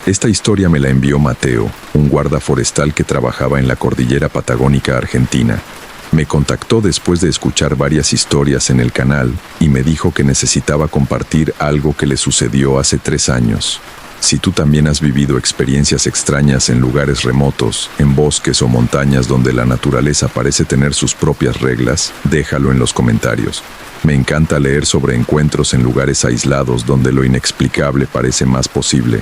Esta historia me la envió Mateo, un guarda forestal que trabajaba en la cordillera patagónica argentina. Me contactó después de escuchar varias historias en el canal y me dijo que necesitaba compartir algo que le sucedió hace 3 años. Si tú también has vivido experiencias extrañas en lugares remotos, en bosques o montañas donde la naturaleza parece tener sus propias reglas, déjalo en los comentarios. Me encanta leer sobre encuentros en lugares aislados donde lo inexplicable parece más posible.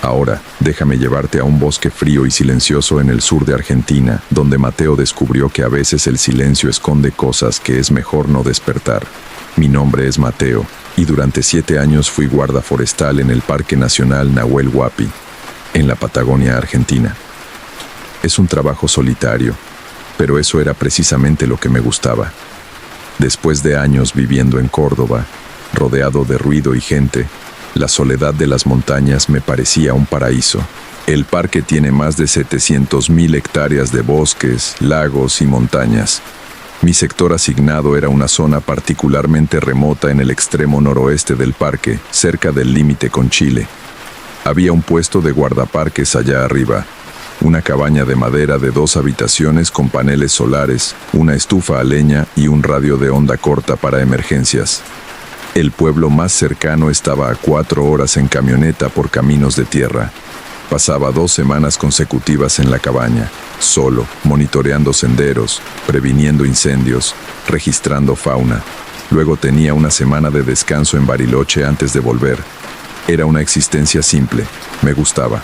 Ahora, déjame llevarte a un bosque frío y silencioso en el sur de Argentina, donde Mateo descubrió que a veces el silencio esconde cosas que es mejor no despertar. Mi nombre es Mateo, y durante 7 años fui guarda forestal en el Parque Nacional Nahuel Huapi, en la Patagonia Argentina. Es un trabajo solitario, pero eso era precisamente lo que me gustaba. Después de años viviendo en Córdoba, rodeado de ruido y gente, la soledad de las montañas me parecía un paraíso. El parque tiene más de 700,000 hectáreas de bosques, lagos y montañas. Mi sector asignado era una zona particularmente remota en el extremo noroeste del parque, cerca del límite con Chile. Había un puesto de guardaparques allá arriba, una cabaña de madera de 2 habitaciones con paneles solares, una estufa a leña y un radio de onda corta para emergencias. El pueblo más cercano estaba a 4 horas en camioneta por caminos de tierra. Pasaba 2 semanas consecutivas en la cabaña, solo, monitoreando senderos, previniendo incendios, registrando fauna. Luego tenía una semana de descanso en Bariloche antes de volver. Era una existencia simple, me gustaba.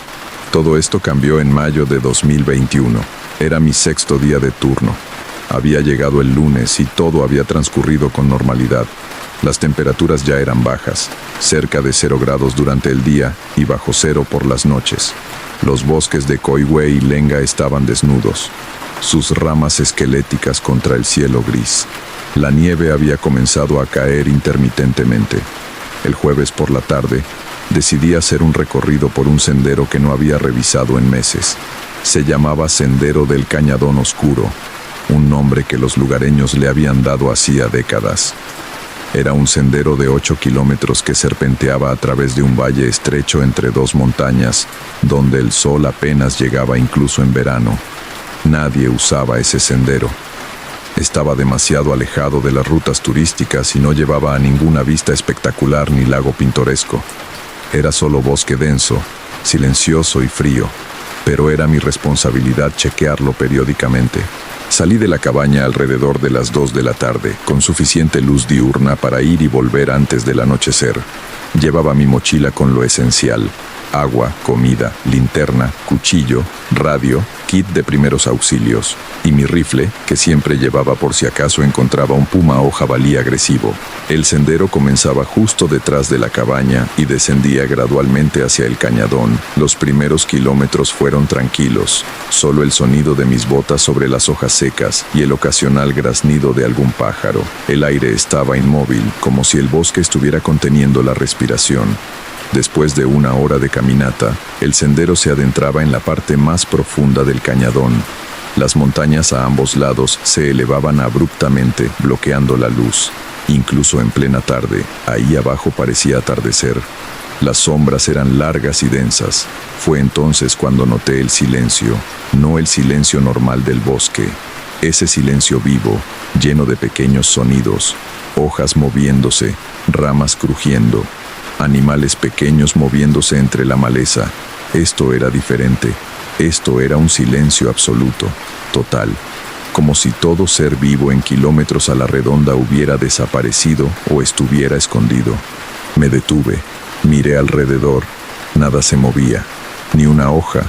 Todo esto cambió en mayo de 2021. Era mi 6º día de turno. Había llegado el lunes y todo había transcurrido con normalidad. Las temperaturas ya eran bajas, cerca de 0 grados durante el día y bajo 0 por las noches. Los bosques de Coihue y Lenga estaban desnudos, sus ramas esqueléticas contra el cielo gris. La nieve había comenzado a caer intermitentemente. El jueves por la tarde, decidí hacer un recorrido por un sendero que no había revisado en meses. Se llamaba Sendero del Cañadón Oscuro, un nombre que los lugareños le habían dado hacía décadas. Era un sendero de 8 kilómetros que serpenteaba a través de un valle estrecho entre 2 montañas, donde el sol apenas llegaba incluso en verano. Nadie usaba ese sendero. Estaba demasiado alejado de las rutas turísticas y no llevaba a ninguna vista espectacular ni lago pintoresco. Era solo bosque denso, silencioso y frío, pero era mi responsabilidad chequearlo periódicamente. Salí de la cabaña alrededor de las 2 de la tarde, con suficiente luz diurna para ir y volver antes del anochecer. Llevaba mi mochila con lo esencial: agua, comida, linterna, cuchillo, radio, kit de primeros auxilios, y mi rifle, que siempre llevaba por si acaso encontraba un puma o jabalí agresivo. El sendero comenzaba justo detrás de la cabaña y descendía gradualmente hacia el cañadón. Los primeros kilómetros fueron tranquilos, solo el sonido de mis botas sobre las hojas secas y el ocasional graznido de algún pájaro. El aire estaba inmóvil, como si el bosque estuviera conteniendo la respiración. Después de 1 hora de caminata, el sendero se adentraba en la parte más profunda del cañadón. Las montañas a ambos lados se elevaban abruptamente, bloqueando la luz. Incluso en plena tarde, ahí abajo parecía atardecer. Las sombras eran largas y densas. Fue entonces cuando noté el silencio, no el silencio normal del bosque. Ese silencio vivo, lleno de pequeños sonidos, hojas moviéndose, ramas crujiendo, animales pequeños moviéndose entre la maleza. Esto era diferente. Esto era un silencio absoluto, total, como si todo ser vivo en kilómetros a la redonda hubiera desaparecido o estuviera escondido. Me detuve, miré alrededor, nada se movía, ni una hoja,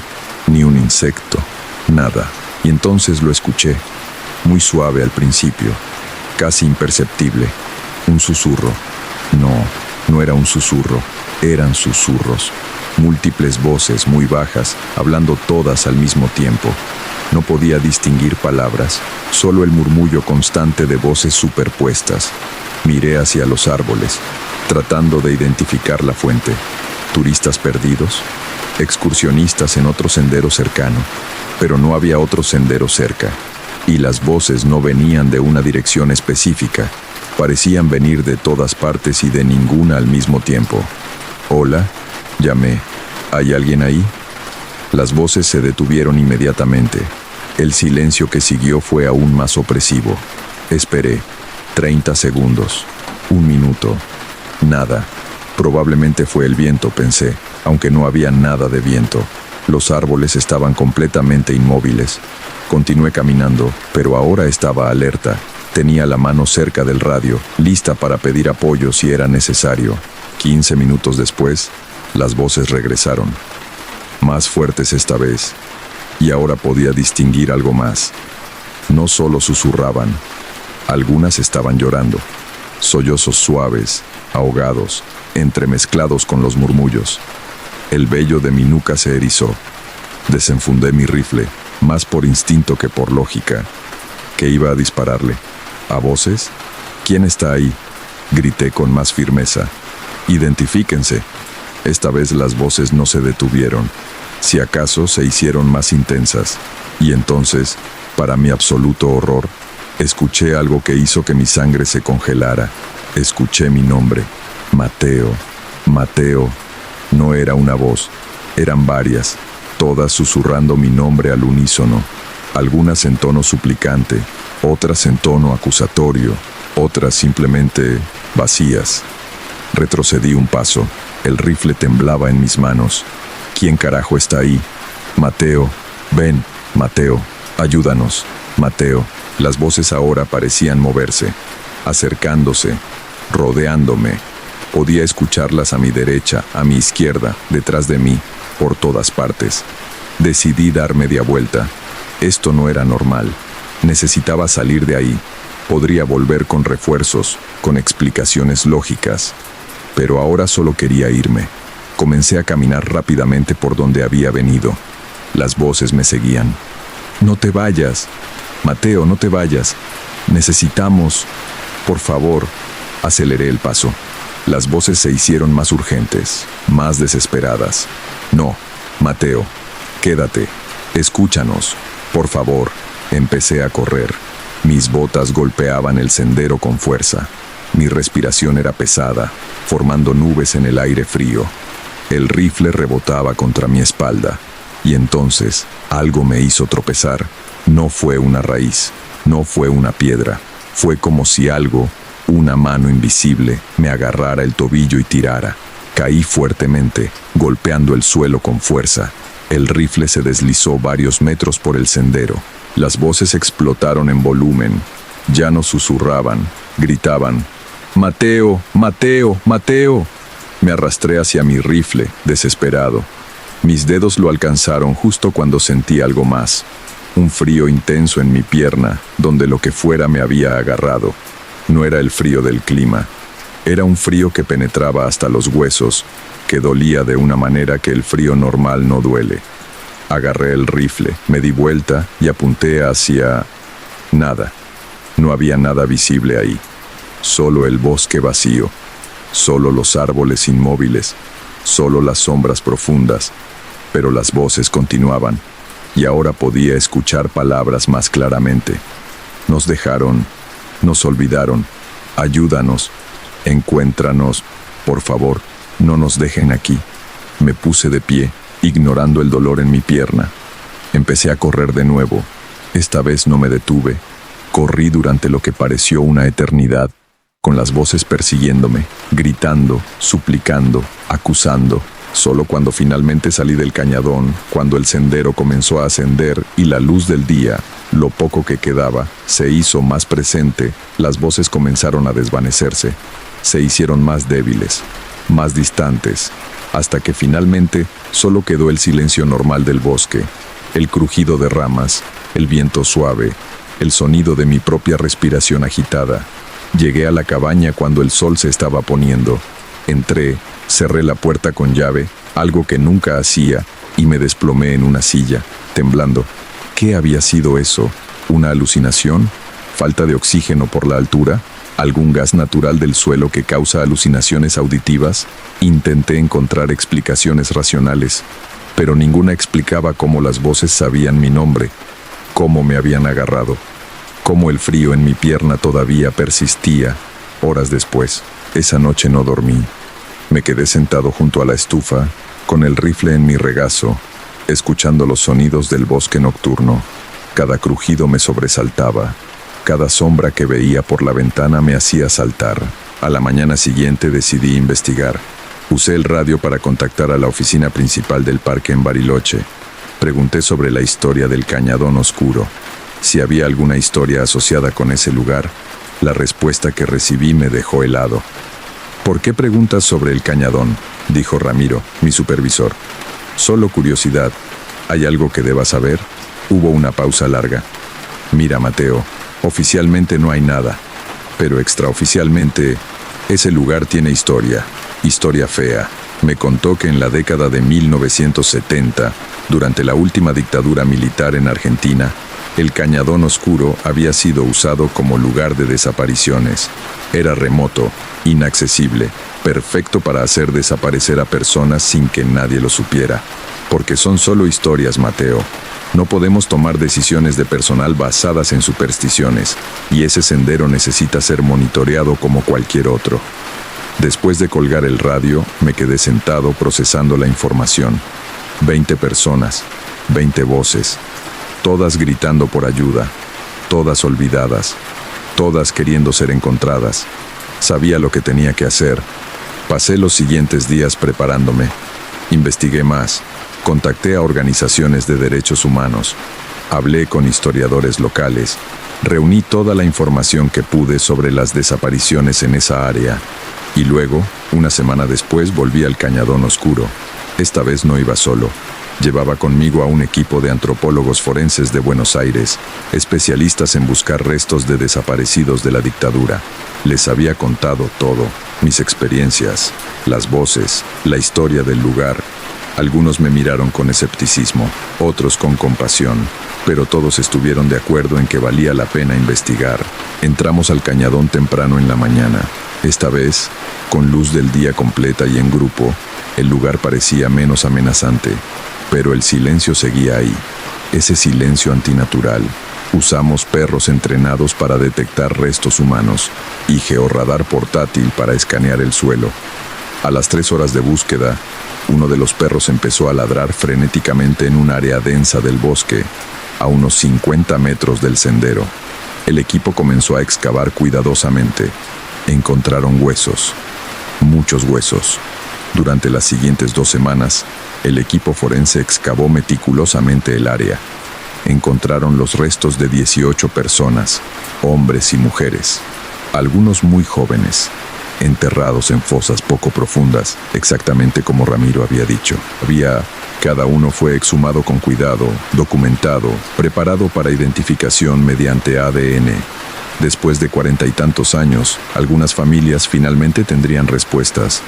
ni un insecto, nada. Y entonces lo escuché, muy suave al principio, casi imperceptible, un susurro. No era un susurro, eran susurros. Múltiples voces muy bajas, hablando todas al mismo tiempo. No podía distinguir palabras, solo el murmullo constante de voces superpuestas. Miré hacia los árboles, tratando de identificar la fuente. ¿Turistas perdidos? ¿Excursionistas en otro sendero cercano? Pero no había otro sendero cerca, y las voces no venían de una dirección específica. Parecían venir de todas partes y de ninguna al mismo tiempo. «Hola», llamé. ¿Hay alguien ahí? Las voces se detuvieron inmediatamente. El silencio que siguió fue aún más opresivo. Esperé. 30 segundos. 1 minuto. Nada. Probablemente fue el viento, pensé, aunque no había nada de viento. Los árboles estaban completamente inmóviles. Continué caminando, pero ahora estaba alerta. Tenía la mano cerca del radio, lista para pedir apoyo si era necesario. 15 minutos después, las voces regresaron. Más fuertes esta vez. Y ahora podía distinguir algo más. No solo susurraban. Algunas estaban llorando. Sollozos suaves, ahogados, entremezclados con los murmullos. El vello de mi nuca se erizó. Desenfundé mi rifle, más por instinto que por lógica. ¿Qué iba a dispararle? ¿A voces? ¿Quién está ahí? Grité con más firmeza. Identifíquense. Esta vez las voces no se detuvieron. Si acaso se hicieron más intensas. Y entonces, para mi absoluto horror, escuché algo que hizo que mi sangre se congelara. Escuché mi nombre. Mateo. Mateo. No era una voz, eran varias, todas susurrando mi nombre al unísono, algunas en tono suplicante, otras en tono acusatorio, otras simplemente vacías. Retrocedí un paso, el rifle temblaba en mis manos. ¿Quién carajo está ahí? Mateo, ven, Mateo, ayúdanos, Mateo. Las voces ahora parecían moverse, acercándose, rodeándome. Podía escucharlas a mi derecha, a mi izquierda, detrás de mí, por todas partes. Decidí dar media vuelta. Esto no era normal. Necesitaba salir de ahí. Podría volver con refuerzos, con explicaciones lógicas. Pero ahora solo quería irme. Comencé a caminar rápidamente por donde había venido. Las voces me seguían. No te vayas. Mateo, no te vayas. Necesitamos. Por favor. Aceleré el paso. Las voces se hicieron más urgentes, más desesperadas. No, Mateo, quédate, escúchanos, por favor. Empecé a correr. Mis botas golpeaban el sendero con fuerza. Mi respiración era pesada, formando nubes en el aire frío. El rifle rebotaba contra mi espalda. Y entonces, algo me hizo tropezar. No fue una raíz, no fue una piedra. Fue como si algo, una mano invisible, me agarrara el tobillo y tirara. Caí fuertemente, golpeando el suelo con fuerza. El rifle se deslizó varios metros por el sendero. Las voces explotaron en volumen. Ya no susurraban, gritaban. ¡Mateo! ¡Mateo! ¡Mateo! Me arrastré hacia mi rifle, desesperado. Mis dedos lo alcanzaron justo cuando sentí algo más. Un frío intenso en mi pierna, donde lo que fuera me había agarrado. No era el frío del clima. Era un frío que penetraba hasta los huesos, que dolía de una manera que el frío normal no duele. Agarré el rifle, me di vuelta y apunté hacia... nada. No había nada visible ahí. Solo el bosque vacío. Solo los árboles inmóviles. Solo las sombras profundas. Pero las voces continuaban. Y ahora podía escuchar palabras más claramente. Nos dejaron... Nos olvidaron. Ayúdanos. Encuéntranos. Por favor, no nos dejen aquí. Me puse de pie, ignorando el dolor en mi pierna. Empecé a correr de nuevo. Esta vez no me detuve. Corrí durante lo que pareció una eternidad, con las voces persiguiéndome, gritando, suplicando, acusando. Solo cuando finalmente salí del cañadón, cuando el sendero comenzó a ascender y la luz del día, lo poco que quedaba, se hizo más presente, las voces comenzaron a desvanecerse. Se hicieron más débiles, más distantes, hasta que finalmente solo quedó el silencio normal del bosque, el crujido de ramas, el viento suave, el sonido de mi propia respiración agitada. Llegué a la cabaña cuando el sol se estaba poniendo. Entré, cerré la puerta con llave, algo que nunca hacía, y me desplomé en una silla, temblando. ¿Qué había sido eso? ¿Una alucinación? ¿Falta de oxígeno por la altura? ¿Algún gas natural del suelo que causa alucinaciones auditivas? Intenté encontrar explicaciones racionales, pero ninguna explicaba cómo las voces sabían mi nombre, cómo me habían agarrado, cómo el frío en mi pierna todavía persistía. Horas después, esa noche no dormí. Me quedé sentado junto a la estufa, con el rifle en mi regazo, escuchando los sonidos del bosque nocturno. Cada crujido me sobresaltaba, cada sombra que veía por la ventana me hacía saltar. A la mañana siguiente decidí investigar. Usé el radio para contactar a la oficina principal del parque en Bariloche. Pregunté sobre la historia del Cañadón Oscuro, si había alguna historia asociada con ese lugar. La respuesta que recibí me dejó helado. ¿Por qué preguntas sobre el Cañadón?, dijo Ramiro, mi supervisor. Solo curiosidad. ¿Hay algo que debas saber? Hubo una pausa larga. Mira, Mateo, oficialmente no hay nada, pero extraoficialmente, ese lugar tiene historia. Historia fea. Me contó que en la década de 1970, durante la última dictadura militar en Argentina, el Cañadón Oscuro había sido usado como lugar de desapariciones. Era remoto, inaccesible, perfecto para hacer desaparecer a personas sin que nadie lo supiera. Porque son solo historias, Mateo. No podemos tomar decisiones de personal basadas en supersticiones, y ese sendero necesita ser monitoreado como cualquier otro. Después de colgar el radio, me quedé sentado procesando la información. 20 personas, 20 voces, todas gritando por ayuda, todas olvidadas, todas queriendo ser encontradas. Sabía lo que tenía que hacer. Pasé los siguientes días preparándome. Investigué más, contacté a organizaciones de derechos humanos, hablé con historiadores locales, reuní toda la información que pude sobre las desapariciones en esa área. Y luego, una semana después, volví al Cañadón Oscuro. Esta vez no iba solo. Llevaba conmigo a un equipo de antropólogos forenses de Buenos Aires, especialistas en buscar restos de desaparecidos de la dictadura. Les había contado todo, mis experiencias, las voces, la historia del lugar. Algunos me miraron con escepticismo, otros con compasión, pero todos estuvieron de acuerdo en que valía la pena investigar. Entramos al cañadón temprano en la mañana. Esta vez, con luz del día completa y en grupo, el lugar parecía menos amenazante, pero el silencio seguía ahí, ese silencio antinatural. Usamos perros entrenados para detectar restos humanos y georradar portátil para escanear el suelo. A las 3 horas de búsqueda, uno de los perros empezó a ladrar frenéticamente en un área densa del bosque, a unos 50 metros del sendero. El equipo comenzó a excavar cuidadosamente. Encontraron huesos, muchos huesos. Durante las siguientes 2 semanas, el equipo forense excavó meticulosamente el área. Encontraron los restos de 18 personas, hombres y mujeres, algunos muy jóvenes, enterrados en fosas poco profundas, exactamente como Ramiro había dicho. Cada uno fue exhumado con cuidado, documentado, preparado para identificación mediante ADN. Después de 40 y tantos años, algunas familias finalmente tendrían respuestas.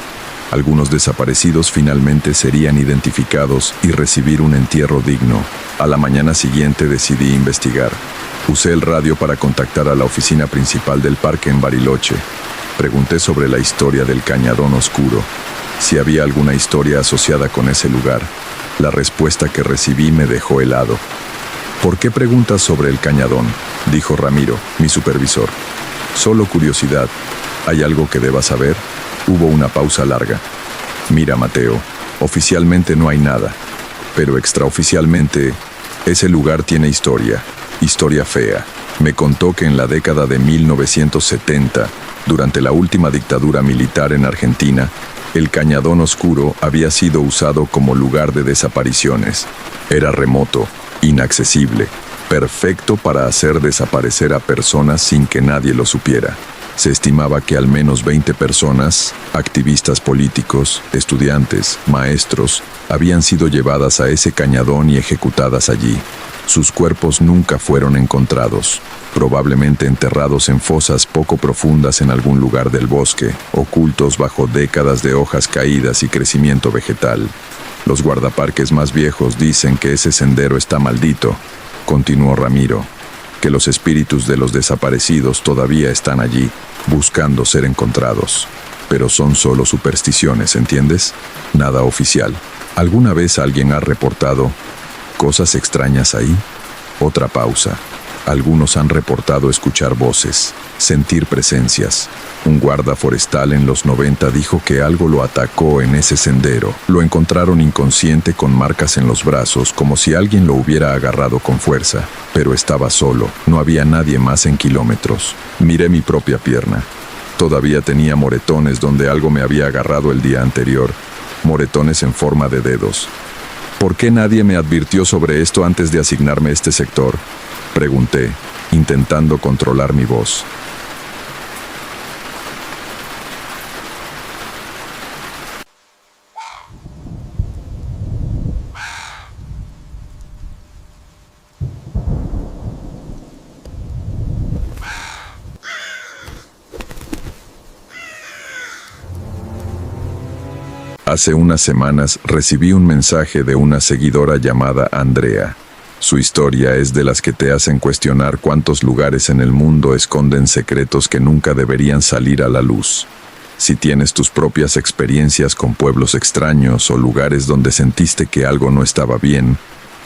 Algunos desaparecidos finalmente serían identificados y recibir un entierro digno. A la mañana siguiente decidí investigar. Usé el radio para contactar a la oficina principal del parque en Bariloche. Pregunté sobre la historia del Cañadón Oscuro, si había alguna historia asociada con ese lugar. La respuesta que recibí me dejó helado. ¿Por qué preguntas sobre el Cañadón?, dijo Ramiro, mi supervisor. Solo curiosidad. ¿Hay algo que debas saber? Hubo una pausa larga. Mira, Mateo, oficialmente no hay nada, pero extraoficialmente, ese lugar tiene historia, historia fea. Me contó que en la década de 1970, durante la última dictadura militar en Argentina, el Cañadón Oscuro había sido usado como lugar de desapariciones. Era remoto, inaccesible, perfecto para hacer desaparecer a personas sin que nadie lo supiera. Se estimaba que al menos 20 personas, activistas políticos, estudiantes, maestros, habían sido llevadas a ese cañadón y ejecutadas allí. Sus cuerpos nunca fueron encontrados, probablemente enterrados en fosas poco profundas en algún lugar del bosque, ocultos bajo décadas de hojas caídas y crecimiento vegetal. Los guardaparques más viejos dicen que ese sendero está maldito, continuó Ramiro, que los espíritus de los desaparecidos todavía están allí, buscando ser encontrados. Pero son solo supersticiones, ¿entiendes? Nada oficial. ¿Alguna vez alguien ha reportado cosas extrañas ahí? Otra pausa. Algunos han reportado escuchar voces. sentir presencias. Un guarda forestal en los 90 dijo que algo lo atacó en ese sendero. Lo encontraron inconsciente con marcas en los brazos, como si alguien lo hubiera agarrado con fuerza. Pero estaba solo, no había nadie más en kilómetros. Miré mi propia pierna. Todavía tenía moretones donde algo me había agarrado el día anterior. Moretones en forma de dedos. ¿Por qué nadie me advirtió sobre esto antes de asignarme este sector? Pregunté, intentando controlar mi voz. Hace unas semanas recibí un mensaje de una seguidora llamada Andrea. Su historia es de las que te hacen cuestionar cuántos lugares en el mundo esconden secretos que nunca deberían salir a la luz. Si tienes tus propias experiencias con pueblos extraños o lugares donde sentiste que algo no estaba bien,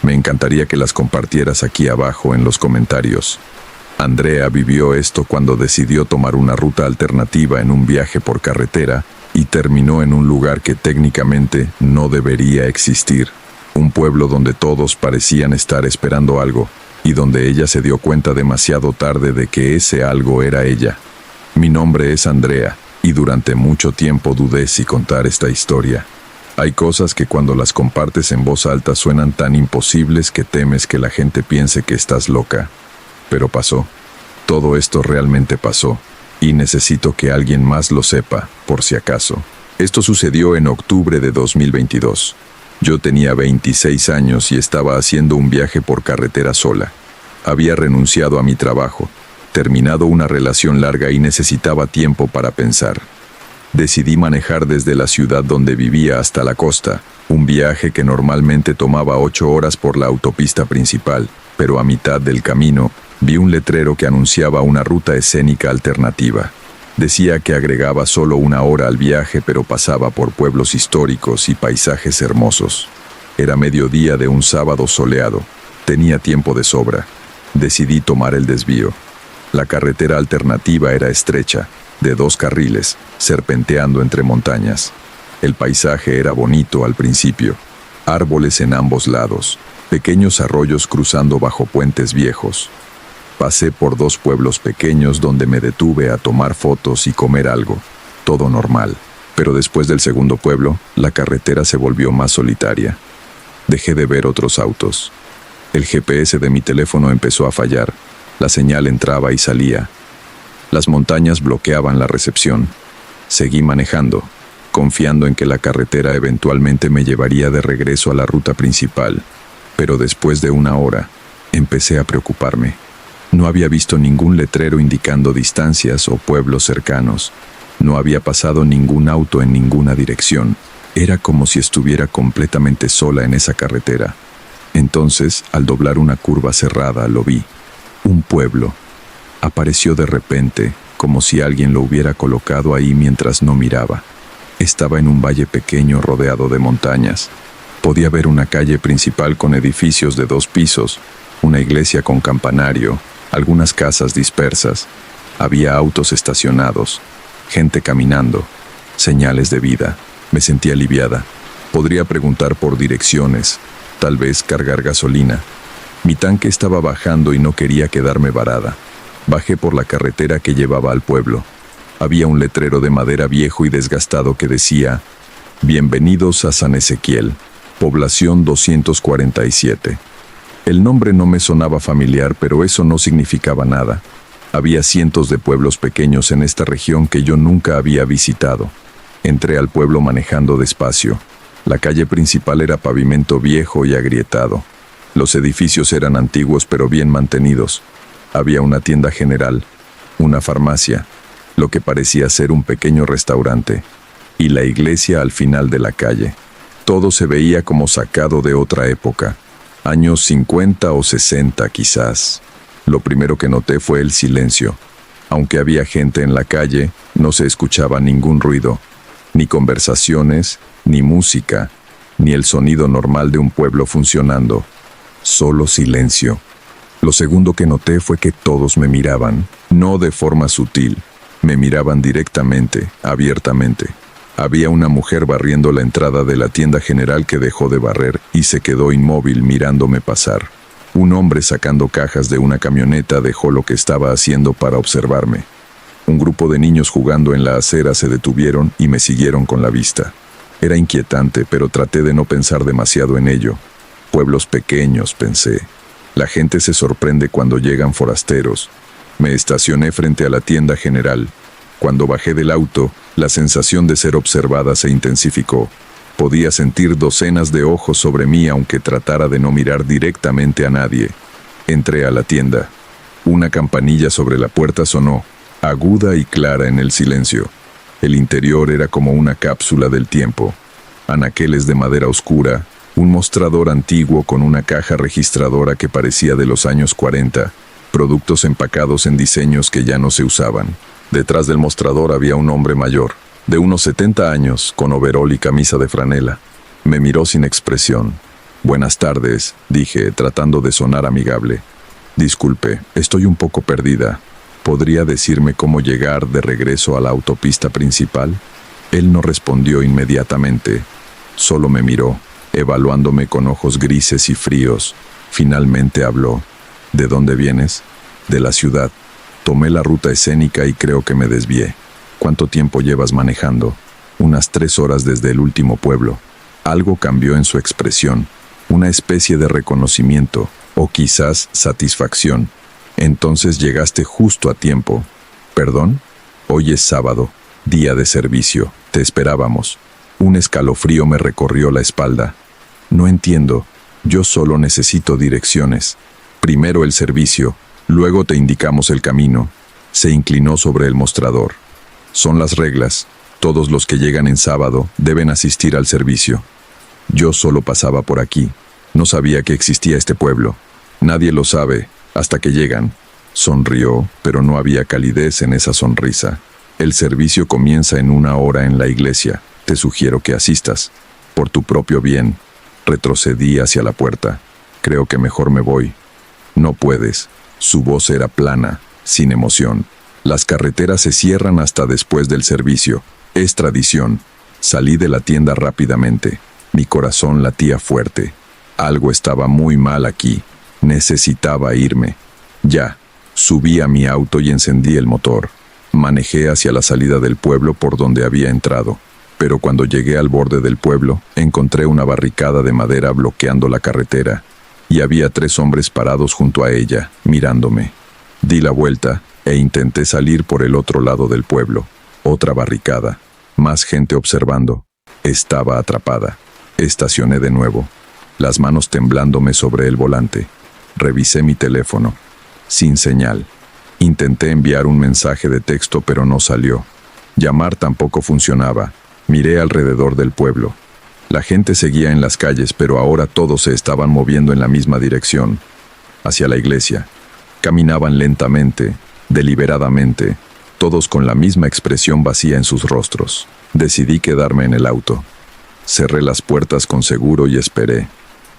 me encantaría que las compartieras aquí abajo en los comentarios. Andrea vivió esto cuando decidió tomar una ruta alternativa en un viaje por carretera y terminó en un lugar que técnicamente no debería existir. Un pueblo donde todos parecían estar esperando algo y donde ella se dio cuenta demasiado tarde de que ese algo era ella. Mi nombre es Andrea y durante mucho tiempo dudé si contar esta historia. Hay cosas que cuando las compartes en voz alta suenan tan imposibles que temes que la gente piense que estás loca. Pero pasó. Todo esto realmente pasó. Y necesito que alguien más lo sepa, por si acaso. Esto sucedió en octubre de 2022. Yo tenía 26 años y estaba haciendo un viaje por carretera sola. Había renunciado a mi trabajo, terminado una relación larga y necesitaba tiempo para pensar. Decidí manejar desde la ciudad donde vivía hasta la costa, un viaje que normalmente tomaba 8 horas por la autopista principal, pero a mitad del camino, vi un letrero que anunciaba una ruta escénica alternativa. Decía que agregaba solo 1 hora al viaje, pero pasaba por pueblos históricos y paisajes hermosos. Era mediodía de un sábado soleado. Tenía tiempo de sobra. Decidí tomar el desvío. La carretera alternativa era estrecha, de 2 carriles, serpenteando entre montañas. El paisaje era bonito al principio. Árboles en ambos lados, pequeños arroyos cruzando bajo puentes viejos. Pasé por 2 pueblos pequeños donde me detuve a tomar fotos y comer algo. Todo normal. Pero después del segundo pueblo, la carretera se volvió más solitaria. Dejé de ver otros autos. El GPS de mi teléfono empezó a fallar. La señal entraba y salía. Las montañas bloqueaban la recepción. Seguí manejando, confiando en que la carretera eventualmente me llevaría de regreso a la ruta principal. Pero después de 1 hora, empecé a preocuparme. No había visto ningún letrero indicando distancias o pueblos cercanos. No había pasado ningún auto en ninguna dirección. Era como si estuviera completamente sola en esa carretera. Entonces, al doblar una curva cerrada, lo vi. Un pueblo. Apareció de repente, como si alguien lo hubiera colocado ahí mientras no miraba. Estaba en un valle pequeño rodeado de montañas. Podía ver una calle principal con edificios de 2 pisos, una iglesia con campanario, algunas casas dispersas. Había autos estacionados, gente caminando, señales de vida. Me sentí aliviada. Podría preguntar por direcciones, tal vez cargar gasolina. Mi tanque estaba bajando y no quería quedarme varada. Bajé por la carretera que llevaba al pueblo. Había un letrero de madera viejo y desgastado que decía: «Bienvenidos a San Ezequiel, población 247». El nombre no me sonaba familiar, pero eso no significaba nada. Había cientos de pueblos pequeños en esta región que yo nunca había visitado. Entré al pueblo manejando despacio. La calle principal era pavimento viejo y agrietado. Los edificios eran antiguos pero bien mantenidos. Había una tienda general, una farmacia, lo que parecía ser un pequeño restaurante, y la iglesia al final de la calle. Todo se veía como sacado de otra época. Años 50 o 60 quizás. Lo primero que noté fue el silencio. Aunque había gente en la calle, no se escuchaba ningún ruido, ni conversaciones, ni música, ni el sonido normal de un pueblo funcionando. Solo silencio. Lo segundo que noté fue que todos me miraban, no de forma sutil, me miraban directamente, abiertamente. Había una mujer barriendo la entrada de la tienda general que dejó de barrer y se quedó inmóvil mirándome pasar. Un hombre sacando cajas de una camioneta dejó lo que estaba haciendo para observarme. Un grupo de niños jugando en la acera se detuvieron y me siguieron con la vista. Era inquietante, pero traté de no pensar demasiado en ello. Pueblos pequeños, pensé. La gente se sorprende cuando llegan forasteros. Me estacioné frente a la tienda general. Cuando bajé del auto, la sensación de ser observada se intensificó. Podía sentir docenas de ojos sobre mí aunque tratara de no mirar directamente a nadie. Entré a la tienda. Una campanilla sobre la puerta sonó, aguda y clara en el silencio. El interior era como una cápsula del tiempo. Anaqueles de madera oscura, un mostrador antiguo con una caja registradora que parecía de los años 40, productos empacados en diseños que ya no se usaban. Detrás del mostrador había un hombre mayor, de unos 70 años, con overol y camisa de franela. Me miró sin expresión. «Buenas tardes», dije, tratando de sonar amigable. «Disculpe, estoy un poco perdida. ¿Podría decirme cómo llegar de regreso a la autopista principal?» Él no respondió inmediatamente. Solo me miró, evaluándome con ojos grises y fríos. Finalmente habló. «¿De dónde vienes?» «De la ciudad. Tomé la ruta escénica y creo que me desvié». «¿Cuánto tiempo llevas manejando?» «Unas 3 horas desde el último pueblo». Algo cambió en su expresión, una especie de reconocimiento, o quizás satisfacción. «Entonces llegaste justo a tiempo». «¿Perdón?» «Hoy es sábado, día de servicio. Te esperábamos». Un escalofrío me recorrió la espalda. «No entiendo. Yo solo necesito direcciones. Primero el servicio, luego te indicamos el camino». Se inclinó sobre el mostrador. «Son las reglas. Todos los que llegan en sábado deben asistir al servicio». Yo solo pasaba por aquí. No sabía que existía este pueblo. Nadie lo sabe hasta que llegan. Sonrió, pero no había calidez en esa sonrisa. «El servicio comienza en 1 hora en la iglesia. Te sugiero que asistas. Por tu propio bien». Retrocedí hacia la puerta. «Creo que mejor me voy». «No puedes». Su voz era plana, sin emoción. «Las carreteras se cierran hasta después del servicio. Es tradición». Salí de la tienda rápidamente. Mi corazón latía fuerte. Algo estaba muy mal aquí. Necesitaba irme. Ya. Subí a mi auto y encendí el motor. Manejé hacia la salida del pueblo por donde había entrado. Pero cuando llegué al borde del pueblo, encontré una barricada de madera bloqueando la carretera. Y había 3 hombres parados junto a ella, mirándome. Di la vuelta e intenté salir por el otro lado del pueblo. Otra barricada. Más gente observando. Estaba atrapada. Estacioné de nuevo, las manos temblándome sobre el volante. Revisé mi teléfono. Sin señal. Intenté enviar un mensaje de texto, pero no salió. Llamar tampoco funcionaba. Miré alrededor del pueblo. La gente seguía en las calles, pero ahora todos se estaban moviendo en la misma dirección, hacia la iglesia. Caminaban lentamente, deliberadamente, todos con la misma expresión vacía en sus rostros. Decidí quedarme en el auto. Cerré las puertas con seguro y esperé.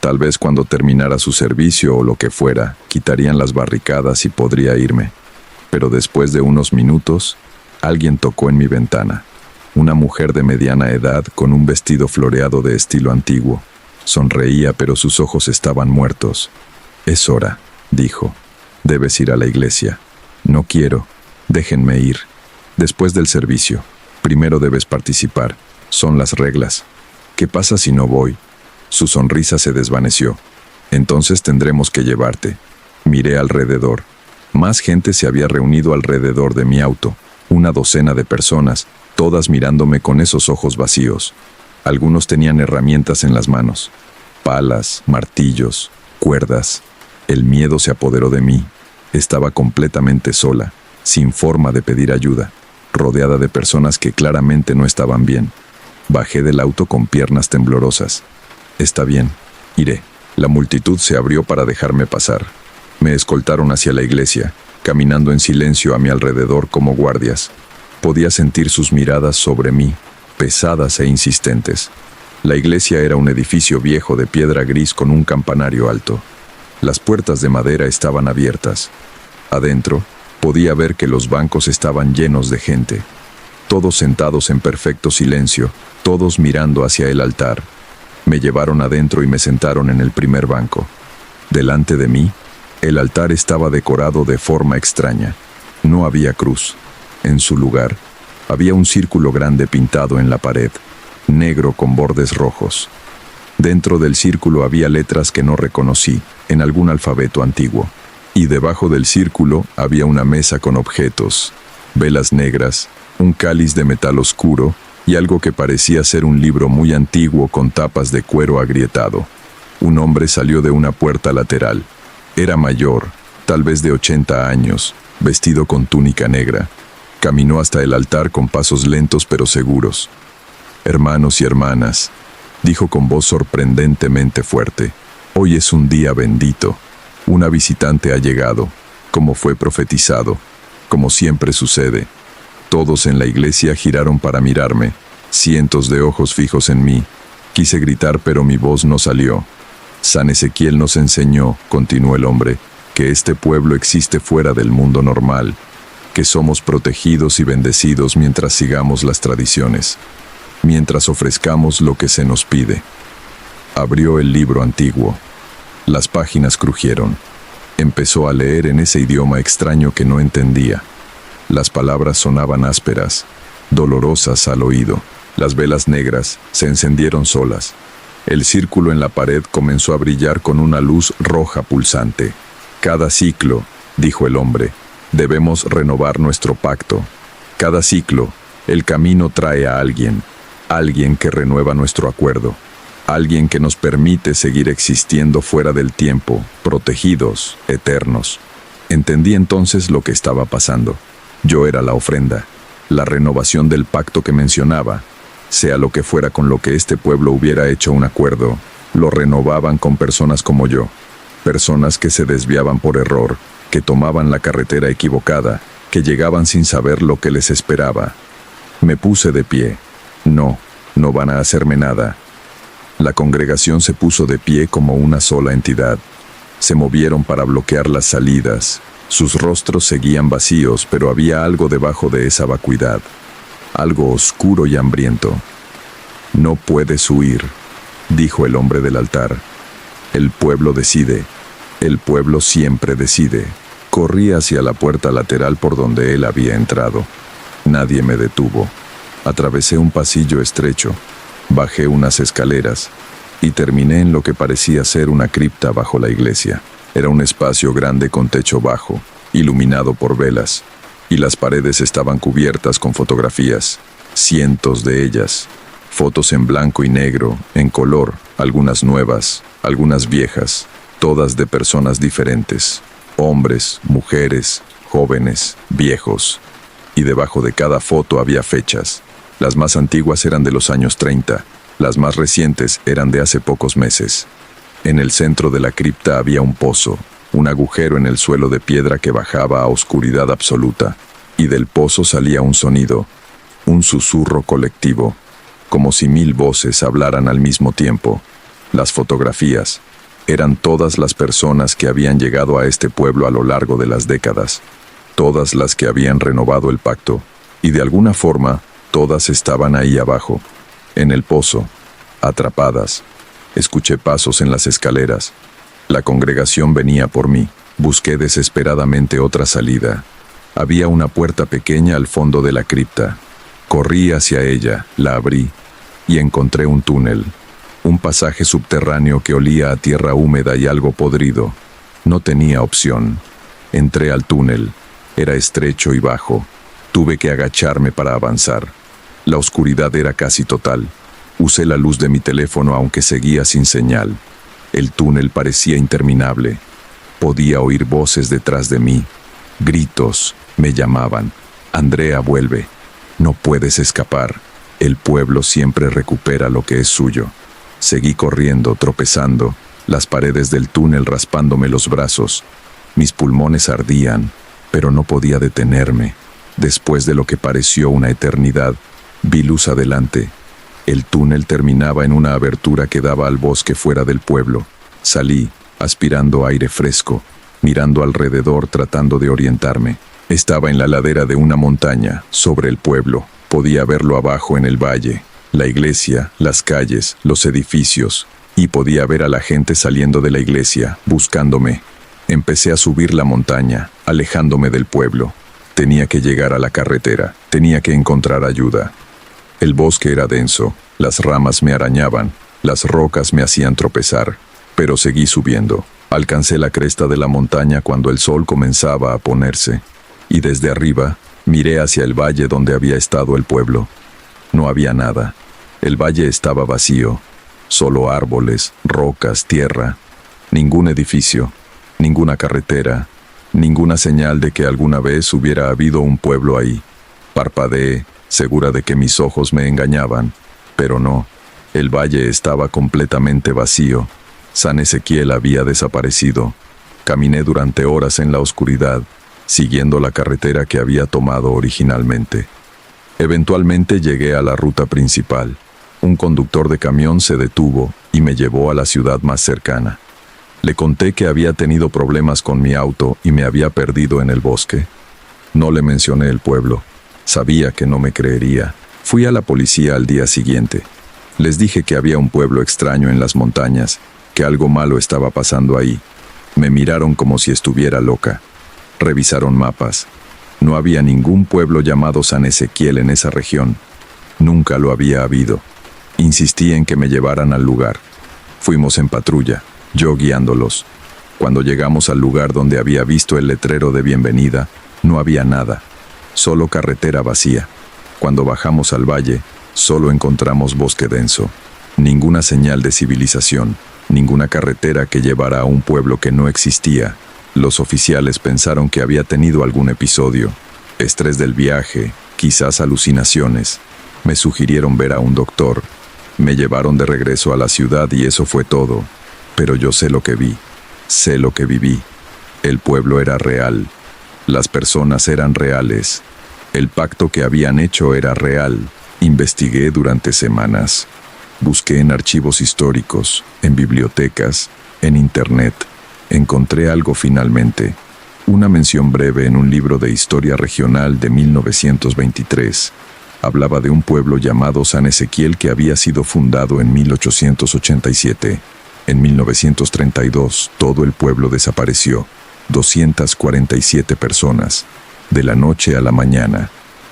Tal vez cuando terminara su servicio o lo que fuera, quitarían las barricadas y podría irme. Pero después de unos minutos, alguien tocó en mi ventana. Una mujer de mediana edad con un vestido floreado de estilo antiguo. Sonreía, pero sus ojos estaban muertos. «Es hora», dijo. «Debes ir a la iglesia». «No quiero. Déjenme ir. Después del servicio. Primero debes participar. Son las reglas». «¿Qué pasa si no voy?» Su sonrisa se desvaneció. «Entonces tendremos que llevarte». Miré alrededor. Más gente se había reunido alrededor de mi auto. 1 docena de personas, todas mirándome con esos ojos vacíos. Algunos tenían herramientas en las manos. Palas, martillos, cuerdas. El miedo se apoderó de mí. Estaba completamente sola, sin forma de pedir ayuda, rodeada de personas que claramente no estaban bien. Bajé del auto con piernas temblorosas. «Está bien, iré». La multitud se abrió para dejarme pasar. Me escoltaron hacia la iglesia, caminando en silencio a mi alrededor como guardias. Podía sentir sus miradas sobre mí, pesadas e insistentes. La iglesia era un edificio viejo de piedra gris con un campanario alto. Las puertas de madera estaban abiertas. Adentro, podía ver que los bancos estaban llenos de gente. Todos sentados en perfecto silencio, todos mirando hacia el altar. Me llevaron adentro y me sentaron en el primer banco. Delante de mí, el altar estaba decorado de forma extraña. No había cruz. En su lugar, había un círculo grande pintado en la pared, negro con bordes rojos. Dentro del círculo había letras que no reconocí, en algún alfabeto antiguo. Y debajo del círculo había una mesa con objetos, velas negras, un cáliz de metal oscuro y algo que parecía ser un libro muy antiguo con tapas de cuero agrietado. Un hombre salió de una puerta lateral. Era mayor, tal vez de 80 años, vestido con túnica negra. Caminó hasta el altar con pasos lentos pero seguros. «Hermanos y hermanas», dijo con voz sorprendentemente fuerte, «hoy es un día bendito. Una visitante ha llegado, como fue profetizado, como siempre sucede». Todos en la iglesia giraron para mirarme, cientos de ojos fijos en mí. Quise gritar, pero mi voz no salió. «San Ezequiel nos enseñó», continuó el hombre, «que este pueblo existe fuera del mundo normal, que somos protegidos y bendecidos mientras sigamos las tradiciones, mientras ofrezcamos lo que se nos pide». Abrió el libro antiguo. Las páginas crujieron. Empezó a leer en ese idioma extraño que no entendía. Las palabras sonaban ásperas, dolorosas al oído. Las velas negras se encendieron solas. El círculo en la pared comenzó a brillar con una luz roja pulsante. «Cada ciclo», dijo el hombre, «debemos renovar nuestro pacto. Cada ciclo, el camino trae a alguien que renueva nuestro acuerdo, alguien que nos permite seguir existiendo fuera del tiempo, protegidos, eternos». Entendí entonces lo que estaba pasando. Yo era la ofrenda, la renovación del pacto que mencionaba. Sea lo que fuera con lo que este pueblo hubiera hecho un acuerdo, lo renovaban con personas como yo. Personas que se desviaban por error, que tomaban la carretera equivocada, que llegaban sin saber lo que les esperaba. Me puse de pie. No van a hacerme nada. La congregación se puso de pie como una sola entidad. Se movieron para bloquear las salidas. Sus rostros seguían vacíos, pero había algo debajo de esa vacuidad, algo oscuro y hambriento. «No puedes huir», dijo el hombre del altar. «El pueblo decide. El pueblo siempre decide». Corrí hacia la puerta lateral por donde él había entrado. Nadie me detuvo. Atravesé un pasillo estrecho, bajé unas escaleras y terminé en lo que parecía ser una cripta bajo la iglesia. Era un espacio grande con techo bajo, iluminado por velas, y las paredes estaban cubiertas con fotografías, cientos de ellas. Fotos en blanco y negro, en color, algunas nuevas, algunas viejas, todas de personas diferentes. Hombres, mujeres, jóvenes, viejos. Y debajo de cada foto había fechas. Las más antiguas eran de los años 30, las más recientes eran de hace pocos meses. En el centro de la cripta había un pozo, un agujero en el suelo de piedra que bajaba a oscuridad absoluta, y del pozo salía un sonido, un susurro colectivo, como si 1000 voces hablaran al mismo tiempo. Las fotografías eran todas las personas que habían llegado a este pueblo a lo largo de las décadas, todas las que habían renovado el pacto, y de alguna forma, todas estaban ahí abajo, en el pozo, atrapadas. Escuché pasos en las escaleras. La congregación venía por mí. Busqué desesperadamente otra salida. Había una puerta pequeña al fondo de la cripta. Corrí hacia ella, la abrí, y encontré un túnel. Un pasaje subterráneo que olía a tierra húmeda y algo podrido. No tenía opción. Entré al túnel. Era estrecho y bajo. Tuve que agacharme para avanzar. La oscuridad era casi total. Usé la luz de mi teléfono aunque seguía sin señal. El túnel parecía interminable. Podía oír voces detrás de mí. Gritos. Me llamaban. «Andrea, vuelve. No puedes escapar. El pueblo siempre recupera lo que es suyo». Seguí corriendo, tropezando, las paredes del túnel raspándome los brazos. Mis pulmones ardían, pero no podía detenerme. Después de lo que pareció una eternidad, vi luz adelante. El túnel terminaba en una abertura que daba al bosque fuera del pueblo. Salí, aspirando aire fresco, mirando alrededor tratando de orientarme. Estaba en la ladera de una montaña, sobre el pueblo. Podía verlo abajo en el valle, la iglesia, las calles, los edificios, y podía ver a la gente saliendo de la iglesia, buscándome. Empecé a subir la montaña, alejándome del pueblo. Tenía que llegar a la carretera, tenía que encontrar ayuda. El bosque era denso, las ramas me arañaban, las rocas me hacían tropezar, pero seguí subiendo. Alcancé la cresta de la montaña cuando el sol comenzaba a ponerse, y desde arriba miré hacia el valle donde había estado el pueblo. No había nada. El valle estaba vacío, solo árboles, rocas, tierra, ningún edificio, ninguna carretera, ninguna señal de que alguna vez hubiera habido un pueblo ahí. Parpadeé, segura de que mis ojos me engañaban, pero no. El valle estaba completamente vacío. San Ezequiel había desaparecido. Caminé durante horas en la oscuridad, siguiendo la carretera que había tomado originalmente. Eventualmente llegué a la ruta principal. Un conductor de camión se detuvo y me llevó a la ciudad más cercana. Le conté que había tenido problemas con mi auto y me había perdido en el bosque. No le mencioné el pueblo. Sabía que no me creería. Fui a la policía al día siguiente. Les dije que había un pueblo extraño en las montañas, que algo malo estaba pasando ahí. Me miraron como si estuviera loca. Revisaron mapas. No había ningún pueblo llamado San Ezequiel en esa región. Nunca lo había habido. Insistí en que me llevaran al lugar. Fuimos en patrulla, yo guiándolos. Cuando llegamos al lugar donde había visto el letrero de bienvenida, no había nada, solo carretera vacía. Cuando bajamos al valle, solo encontramos bosque denso. Ninguna señal de civilización, ninguna carretera que llevara a un pueblo que no existía. Los oficiales pensaron que había tenido algún episodio, estrés del viaje, quizás alucinaciones. Me sugirieron ver a un doctor. Me llevaron de regreso a la ciudad y eso fue todo. Pero yo sé lo que vi, sé lo que viví. El pueblo era real. Las personas eran reales. El pacto que habían hecho era real. Investigué durante semanas. Busqué en archivos históricos, en bibliotecas, en internet. Encontré algo finalmente. Una mención breve en un libro de historia regional de 1923. Hablaba de un pueblo llamado San Ezequiel que había sido fundado en 1887. En 1932, todo el pueblo desapareció. 247 personas. De la noche a la mañana.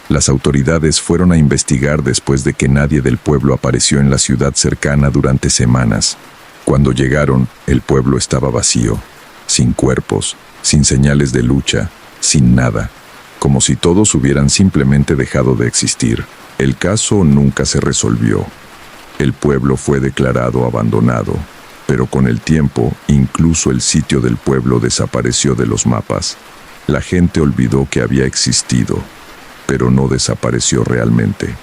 Las autoridades fueron a investigar después de que nadie del pueblo apareció en la ciudad cercana durante semanas. Cuando llegaron, el pueblo estaba vacío, sin cuerpos, sin señales de lucha, sin nada, como si todos hubieran simplemente dejado de existir. El caso nunca se resolvió. El pueblo fue declarado abandonado, pero con el tiempo, incluso el sitio del pueblo desapareció de los mapas. La gente olvidó que había existido, pero no desapareció realmente.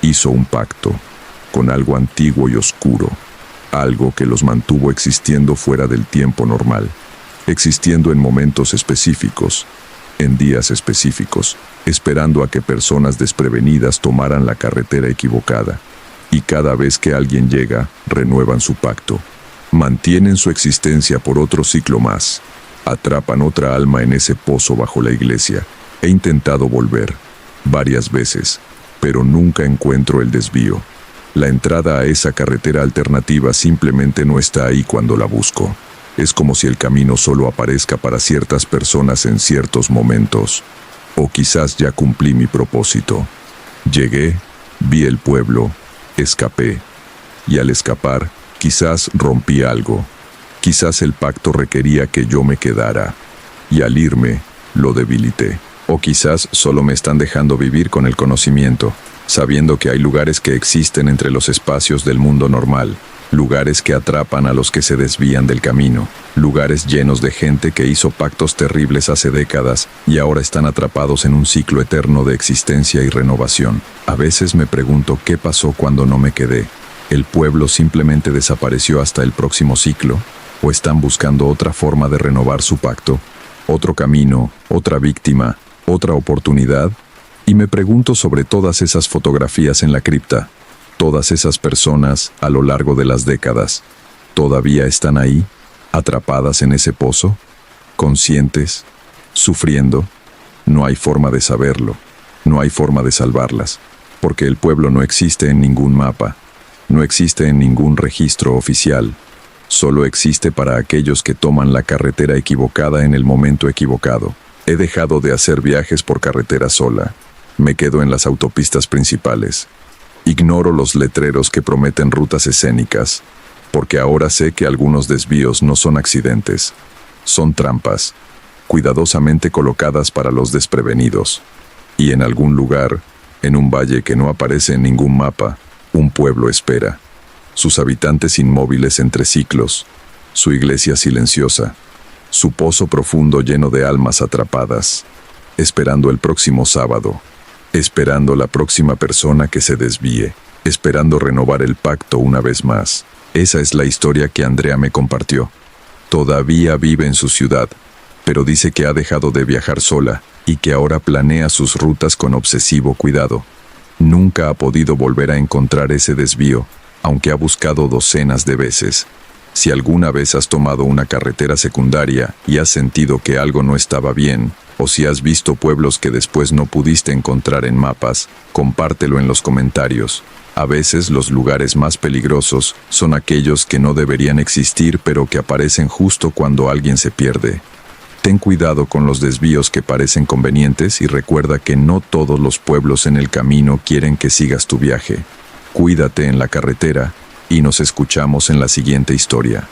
Hizo un pacto con algo antiguo y oscuro, algo que los mantuvo existiendo fuera del tiempo normal, existiendo en momentos específicos, en días específicos, esperando a que personas desprevenidas tomaran la carretera equivocada. Y cada vez que alguien llega, renuevan su pacto. Mantienen su existencia por otro ciclo más. Atrapan otra alma en ese pozo bajo la iglesia. He intentado volver, varias veces, pero nunca encuentro el desvío. La entrada a esa carretera alternativa simplemente no está ahí cuando la busco. Es como si el camino solo aparezca para ciertas personas en ciertos momentos. O quizás ya cumplí mi propósito. Llegué, vi el pueblo, escapé. Y al escapar, quizás rompí algo. Quizás el pacto requería que yo me quedara. Y al irme, lo debilité. O quizás solo me están dejando vivir con el conocimiento, sabiendo que hay lugares que existen entre los espacios del mundo normal, lugares que atrapan a los que se desvían del camino, lugares llenos de gente que hizo pactos terribles hace décadas y ahora están atrapados en un ciclo eterno de existencia y renovación. A veces me pregunto qué pasó cuando no me quedé. ¿El pueblo simplemente desapareció hasta el próximo ciclo? ¿O están buscando otra forma de renovar su pacto? ¿Otro camino? ¿Otra víctima? ¿Otra oportunidad? Y me pregunto sobre todas esas fotografías en la cripta. Todas esas personas a lo largo de las décadas. ¿Todavía están ahí? ¿Atrapadas en ese pozo? ¿Conscientes? ¿Sufriendo? No hay forma de saberlo. No hay forma de salvarlas, porque el pueblo no existe en ningún mapa, no existe en ningún registro oficial. Solo existe para aquellos que toman la carretera equivocada en el momento equivocado. He dejado de hacer viajes por carretera sola. Me quedo en las autopistas principales. Ignoro los letreros que prometen rutas escénicas, porque ahora sé que algunos desvíos no son accidentes, son trampas, cuidadosamente colocadas para los desprevenidos. Y en algún lugar, en un valle que no aparece en ningún mapa, un pueblo espera. Sus habitantes inmóviles entre ciclos, su iglesia silenciosa, su pozo profundo lleno de almas atrapadas, esperando el próximo sábado, esperando la próxima persona que se desvíe, esperando renovar el pacto una vez más. Esa es la historia que Andrea me compartió. Todavía vive en su ciudad, pero dice que ha dejado de viajar sola y que ahora planea sus rutas con obsesivo cuidado. Nunca ha podido volver a encontrar ese desvío, aunque ha buscado docenas de veces. Si alguna vez has tomado una carretera secundaria y has sentido que algo no estaba bien, o si has visto pueblos que después no pudiste encontrar en mapas, compártelo en los comentarios. A veces los lugares más peligrosos son aquellos que no deberían existir pero que aparecen justo cuando alguien se pierde. Ten cuidado con los desvíos que parecen convenientes y recuerda que no todos los pueblos en el camino quieren que sigas tu viaje. Cuídate en la carretera y nos escuchamos en la siguiente historia.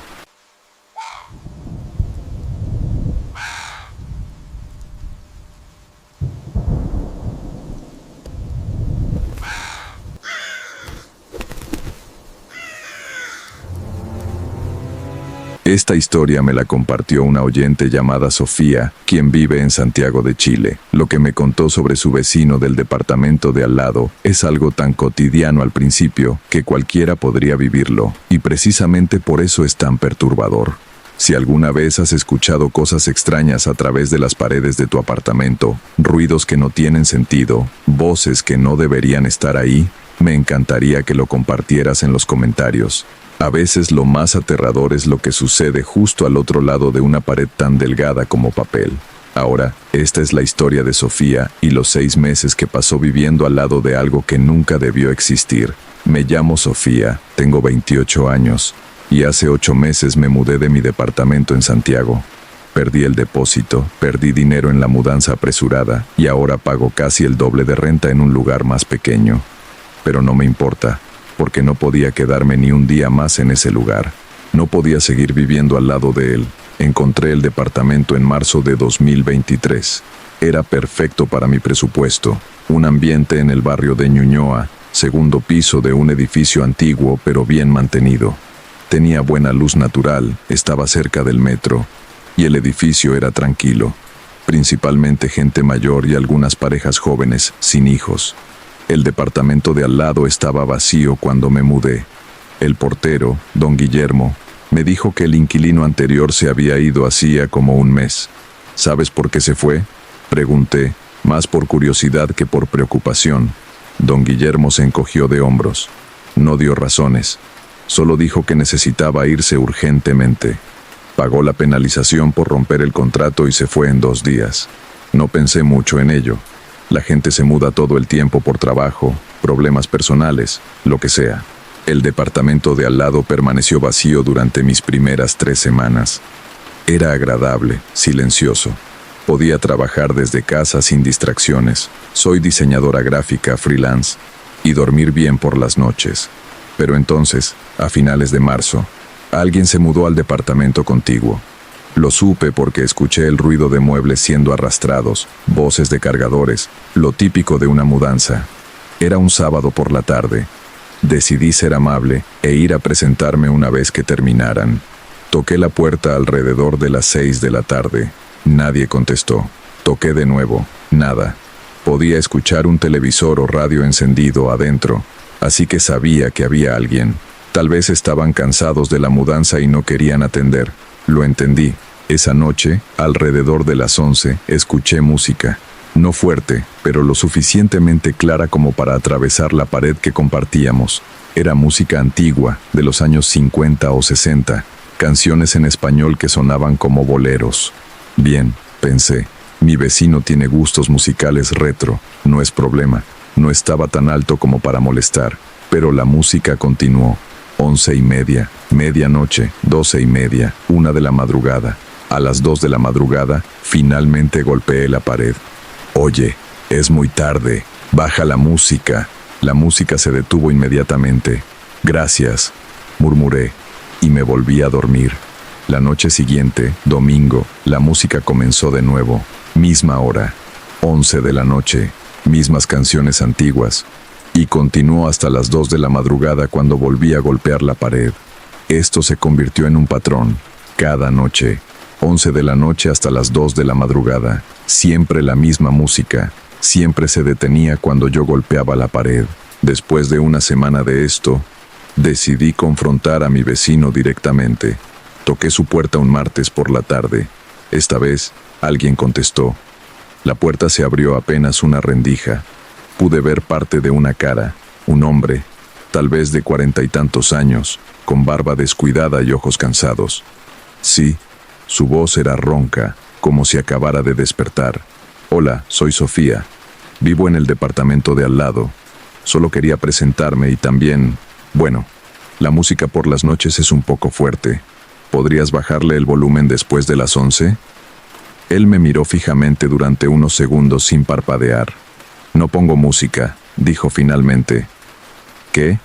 Esta historia me la compartió una oyente llamada Sofía, quien vive en Santiago de Chile. Lo que me contó sobre su vecino del departamento de al lado es algo tan cotidiano al principio que cualquiera podría vivirlo, y precisamente por eso es tan perturbador. Si alguna vez has escuchado cosas extrañas a través de las paredes de tu apartamento, ruidos que no tienen sentido, voces que no deberían estar ahí, me encantaría que lo compartieras en los comentarios. A veces lo más aterrador es lo que sucede justo al otro lado de una pared tan delgada como papel. Ahora, esta es la historia de Sofía y los 6 meses que pasó viviendo al lado de algo que nunca debió existir. Me llamo Sofía, tengo 28 años, y hace 8 meses me mudé de mi departamento en Santiago. Perdí el depósito, perdí dinero en la mudanza apresurada, y ahora pago casi el doble de renta en un lugar más pequeño. Pero no me importa, porque no podía quedarme ni un día más en ese lugar. No podía seguir viviendo al lado de él. Encontré el departamento en marzo de 2023. Era perfecto para mi presupuesto. Un ambiente en el barrio de Ñuñoa, segundo piso de un edificio antiguo pero bien mantenido. Tenía buena luz natural, estaba cerca del metro, y el edificio era tranquilo. Principalmente gente mayor y algunas parejas jóvenes, sin hijos. El departamento de al lado estaba vacío cuando me mudé. El portero, don Guillermo, me dijo que el inquilino anterior se había ido hacía como un mes. ¿Sabes por qué se fue?, pregunté, más por curiosidad que por preocupación. Don Guillermo se encogió de hombros. No dio razones. Solo dijo que necesitaba irse urgentemente. Pagó la penalización por romper el contrato y se fue en 2 días. No pensé mucho en ello. La gente se muda todo el tiempo por trabajo, problemas personales, lo que sea. El departamento de al lado permaneció vacío durante mis primeras 3 semanas. Era agradable, silencioso. Podía trabajar desde casa sin distracciones. Soy diseñadora gráfica freelance y dormir bien por las noches. Pero entonces, a finales de marzo, alguien se mudó al departamento contiguo. Lo supe porque escuché el ruido de muebles siendo arrastrados, voces de cargadores, lo típico de una mudanza. Era un sábado por la tarde. Decidí ser amable e ir a presentarme una vez que terminaran. Toqué la puerta alrededor de las 6 de la tarde. Nadie contestó. Toqué de nuevo. Nada. Podía escuchar un televisor o radio encendido adentro, así que sabía que había alguien. Tal vez estaban cansados de la mudanza y no querían atender. Lo entendí. Esa noche, alrededor de las 11, escuché música. No fuerte, pero lo suficientemente clara como para atravesar la pared que compartíamos. Era música antigua, de los años 50 o 60. canciones en español que sonaban como boleros. Bien, pensé, mi vecino tiene gustos musicales retro, no es problema. No estaba tan alto como para molestar, pero la música continuó. 11:30, medianoche, 12:30, 1 de la madrugada. A las 2 de la madrugada, finalmente golpeé la pared. Oye, es muy tarde, baja la música. La música se detuvo inmediatamente. Gracias, murmuré, y me volví a dormir. La noche siguiente, domingo, la música comenzó de nuevo. Misma hora, 11 de la noche, mismas canciones antiguas, y continuó hasta las 2 de la madrugada cuando volví a golpear la pared. Esto se convirtió en un patrón. Cada noche, 11 de la noche hasta las 2 de la madrugada, siempre la misma música, siempre se detenía cuando yo golpeaba la pared. Después de una semana de esto, decidí confrontar a mi vecino directamente. Toqué su puerta un martes por la tarde. Esta vez, alguien contestó. La puerta se abrió apenas una rendija. Pude ver parte de una cara, un hombre, tal vez de 40 y tantos años, con barba descuidada y ojos cansados. Sí, su voz era ronca, como si acabara de despertar. Hola, soy Sofía. Vivo en el departamento de al lado. Solo quería presentarme y también, bueno, la música por las noches es un poco fuerte. ¿Podrías bajarle el volumen después de las 11? Él me miró fijamente durante unos segundos sin parpadear. No pongo música, dijo finalmente. ¿Qué?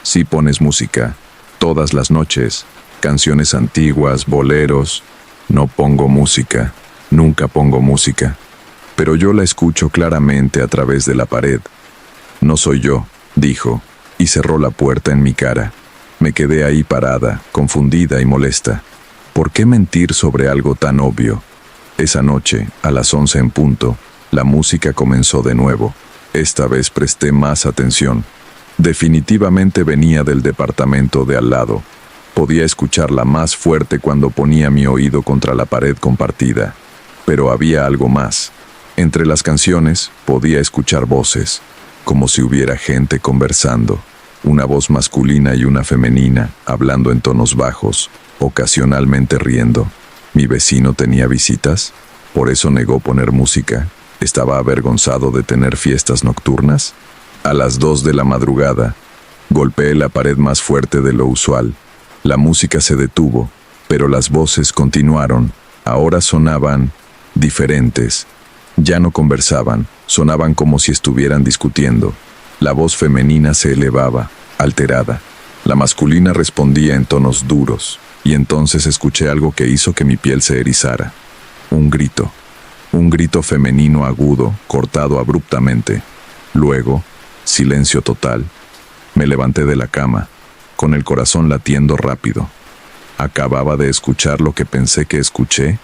Sí pones música, todas las noches, canciones antiguas, boleros. No pongo música, nunca pongo música. Pero yo la escucho claramente a través de la pared. No soy yo, dijo, y cerró la puerta en mi cara. Me quedé ahí parada, confundida y molesta. ¿Por qué mentir sobre algo tan obvio? Esa noche, a las 11 en punto, la música comenzó de nuevo. Esta vez presté más atención. Definitivamente venía del departamento de al lado. Podía escucharla más fuerte cuando ponía mi oído contra la pared compartida. Pero había algo más. Entre las canciones podía escuchar voces, como si hubiera gente conversando. Una voz masculina y una femenina, hablando en tonos bajos, ocasionalmente riendo. ¿Mi vecino tenía visitas? ¿Por eso negó poner música? ¿Estaba avergonzado de tener fiestas nocturnas? A las 2 de la madrugada, golpeé la pared más fuerte de lo usual. La música se detuvo, pero las voces continuaron. Ahora sonaban diferentes. Ya no conversaban, sonaban como si estuvieran discutiendo. La voz femenina se elevaba, alterada. La masculina respondía en tonos duros, y entonces escuché algo que hizo que mi piel se erizara. Un grito femenino agudo, cortado abruptamente. Luego, silencio total. Me levanté de la cama, con el corazón latiendo rápido. Acababa de escuchar lo que pensé que escuché.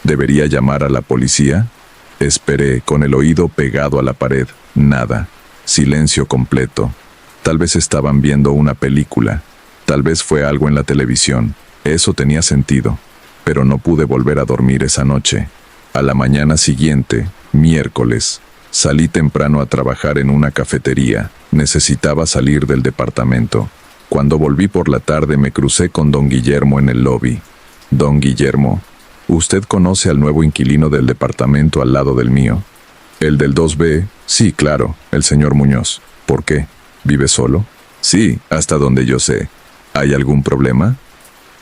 ¿Debería llamar a la policía? Esperé, con el oído pegado a la pared. Nada. Silencio completo. Tal vez estaban viendo una película. Tal vez fue algo en la televisión. Eso tenía sentido. Pero no pude volver a dormir esa noche. A la mañana siguiente, miércoles, salí temprano a trabajar en una cafetería. Necesitaba salir del departamento. Cuando volví por la tarde me crucé con don Guillermo en el lobby. Don Guillermo, ¿usted conoce al nuevo inquilino del departamento al lado del mío? ¿El del 2B? Sí, claro, el señor Muñoz. ¿Por qué? ¿Vive solo? Sí, hasta donde yo sé. ¿Hay algún problema?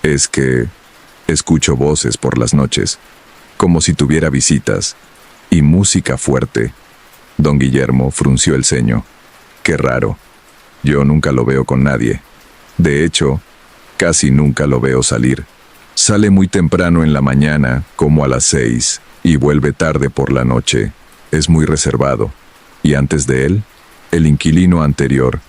Es que escucho voces por las noches, como si tuviera visitas, y música fuerte. Don Guillermo frunció el ceño. Qué raro. Yo nunca lo veo con nadie. De hecho, casi nunca lo veo salir. Sale muy temprano en la mañana, como a las 6, y vuelve tarde por la noche. Es muy reservado. ¿Y antes de él? ¿El inquilino anterior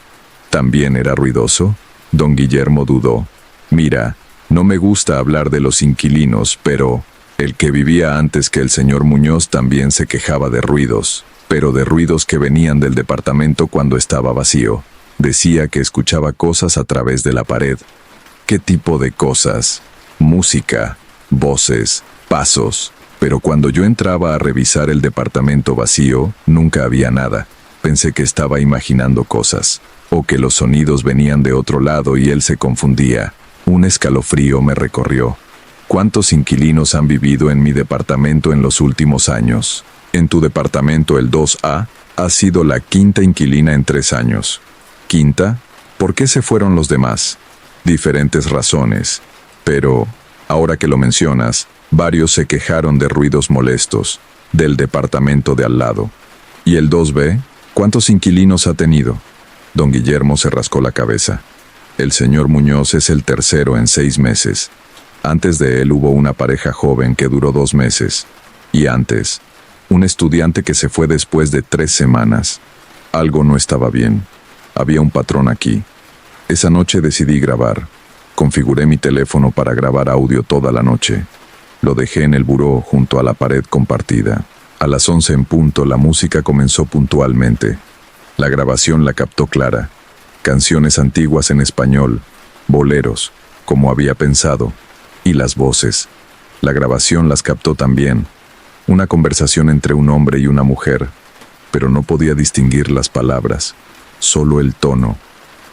también era ruidoso? Don Guillermo dudó. Mira, no me gusta hablar de los inquilinos, pero el que vivía antes que el señor Muñoz también se quejaba de ruidos, pero de ruidos que venían del departamento cuando estaba vacío. Decía que escuchaba cosas a través de la pared. ¿Qué tipo de cosas? Música, voces, pasos. Pero cuando yo entraba a revisar el departamento vacío, nunca había nada. Pensé que estaba imaginando cosas, o que los sonidos venían de otro lado y él se confundía. Un escalofrío me recorrió. ¿Cuántos inquilinos han vivido en mi departamento en los últimos años? En tu departamento, el 2A, ha sido la quinta inquilina en 3 años. ¿Quinta? ¿Por qué se fueron los demás? Diferentes razones. Pero, ahora que lo mencionas, varios se quejaron de ruidos molestos, del departamento de al lado. ¿Y el 2B? ¿Cuántos inquilinos ha tenido? Don Guillermo se rascó la cabeza. El señor Muñoz es el tercero en 6 meses. Antes de él hubo una pareja joven que duró 2 meses. Y antes, un estudiante que se fue después de 3 semanas. Algo no estaba bien. Había un patrón aquí. Esa noche decidí grabar. Configuré mi teléfono para grabar audio toda la noche. Lo dejé en el buró junto a la pared compartida. A las 11 en punto la música comenzó puntualmente. La grabación la captó clara. Canciones antiguas en español, boleros, como había pensado, y las voces. La grabación las captó también. Una conversación entre un hombre y una mujer, pero no podía distinguir las palabras, solo el tono.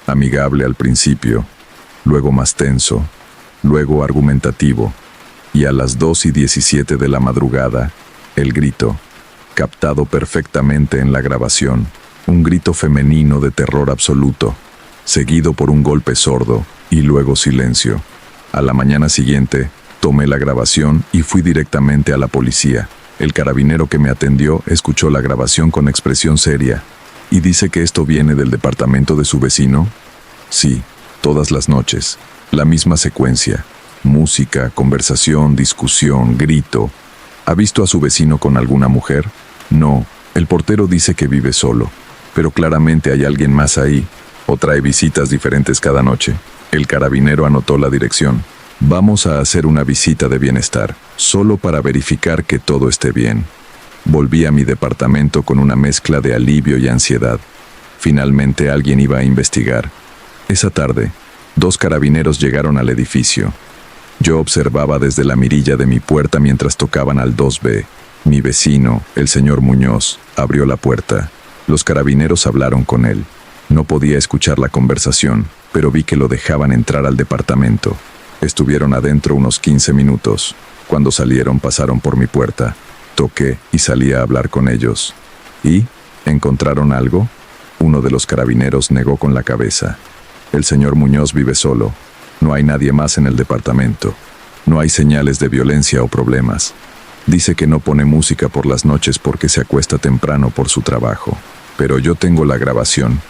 Amigable al principio, luego más tenso, luego argumentativo, y a las 2:17 de la madrugada, el grito, captado perfectamente en la grabación, un grito femenino de terror absoluto, seguido por un golpe sordo y luego silencio. A la mañana siguiente, tomé la grabación y fui directamente a la policía. El carabinero que me atendió escuchó la grabación con expresión seria. ¿Y dice que esto viene del departamento de su vecino? Sí, todas las noches. La misma secuencia. Música, conversación, discusión, grito. ¿Ha visto a su vecino con alguna mujer? No, el portero dice que vive solo. Pero claramente hay alguien más ahí, o trae visitas diferentes cada noche. El carabinero anotó la dirección. Vamos a hacer una visita de bienestar, solo para verificar que todo esté bien. Volví a mi departamento con una mezcla de alivio y ansiedad. Finalmente alguien iba a investigar. Esa tarde, 2 carabineros llegaron al edificio. Yo observaba desde la mirilla de mi puerta mientras tocaban al 2B. Mi vecino, el señor Muñoz, abrió la puerta. Los carabineros hablaron con él. No podía escuchar la conversación, pero vi que lo dejaban entrar al departamento. Estuvieron adentro unos 15 minutos. Cuando salieron pasaron por mi puerta. Toqué y salí a hablar con ellos. ¿Y? ¿Encontraron algo? Uno de los carabineros negó con la cabeza. El señor Muñoz vive solo. No hay nadie más en el departamento. No hay señales de violencia o problemas. Dice que no pone música por las noches porque se acuesta temprano por su trabajo. Pero yo tengo la grabación.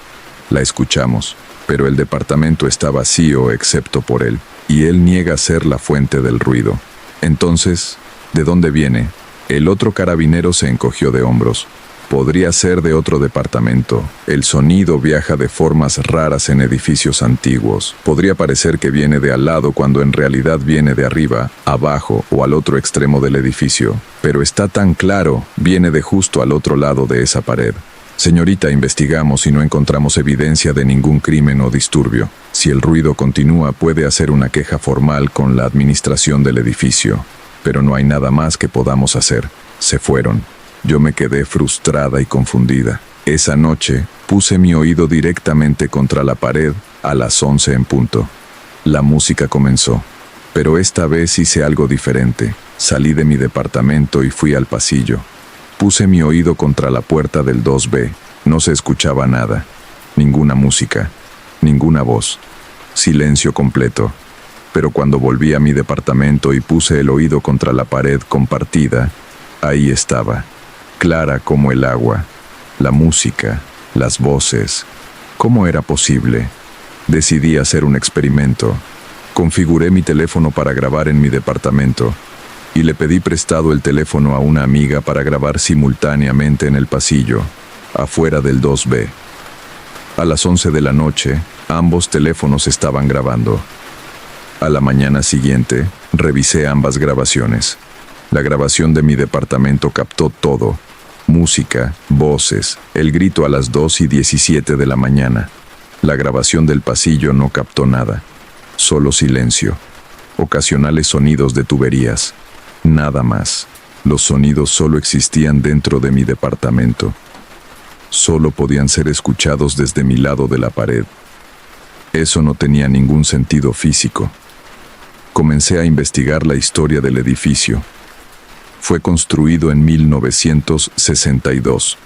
La escuchamos, pero el departamento está vacío excepto por él, y él niega ser la fuente del ruido. Entonces, ¿de dónde viene? El otro carabinero se encogió de hombros. Podría ser de otro departamento. El sonido viaja de formas raras en edificios antiguos. Podría parecer que viene de al lado cuando en realidad viene de arriba, abajo o al otro extremo del edificio. Pero está tan claro, viene de justo al otro lado de esa pared. Señorita, investigamos y no encontramos evidencia de ningún crimen o disturbio. Si el ruido continúa, puede hacer una queja formal con la administración del edificio. Pero no hay nada más que podamos hacer. Se fueron. Yo me quedé frustrada y confundida. Esa noche, puse mi oído directamente contra la pared a las 11 en punto. La música comenzó. Pero esta vez hice algo diferente. Salí de mi departamento y fui al pasillo. Puse mi oído contra la puerta del 2B. No se escuchaba nada. Ninguna música. Ninguna voz. Silencio completo. Pero cuando volví a mi departamento y puse el oído contra la pared compartida, ahí estaba. Clara como el agua, la música, las voces. ¿Cómo era posible? Decidí hacer un experimento. Configuré mi teléfono para grabar en mi departamento y le pedí prestado el teléfono a una amiga para grabar simultáneamente en el pasillo, afuera del 2B. A las 11 de la noche, ambos teléfonos estaban grabando. A la mañana siguiente, revisé ambas grabaciones. La grabación de mi departamento captó todo. Música, voces, el grito a las 2:17 de la mañana. La grabación del pasillo no captó nada. Solo silencio. Ocasionales sonidos de tuberías. Nada más. Los sonidos solo existían dentro de mi departamento. Solo podían ser escuchados desde mi lado de la pared. Eso no tenía ningún sentido físico. Comencé a investigar la historia del edificio. Fue construido en 1962.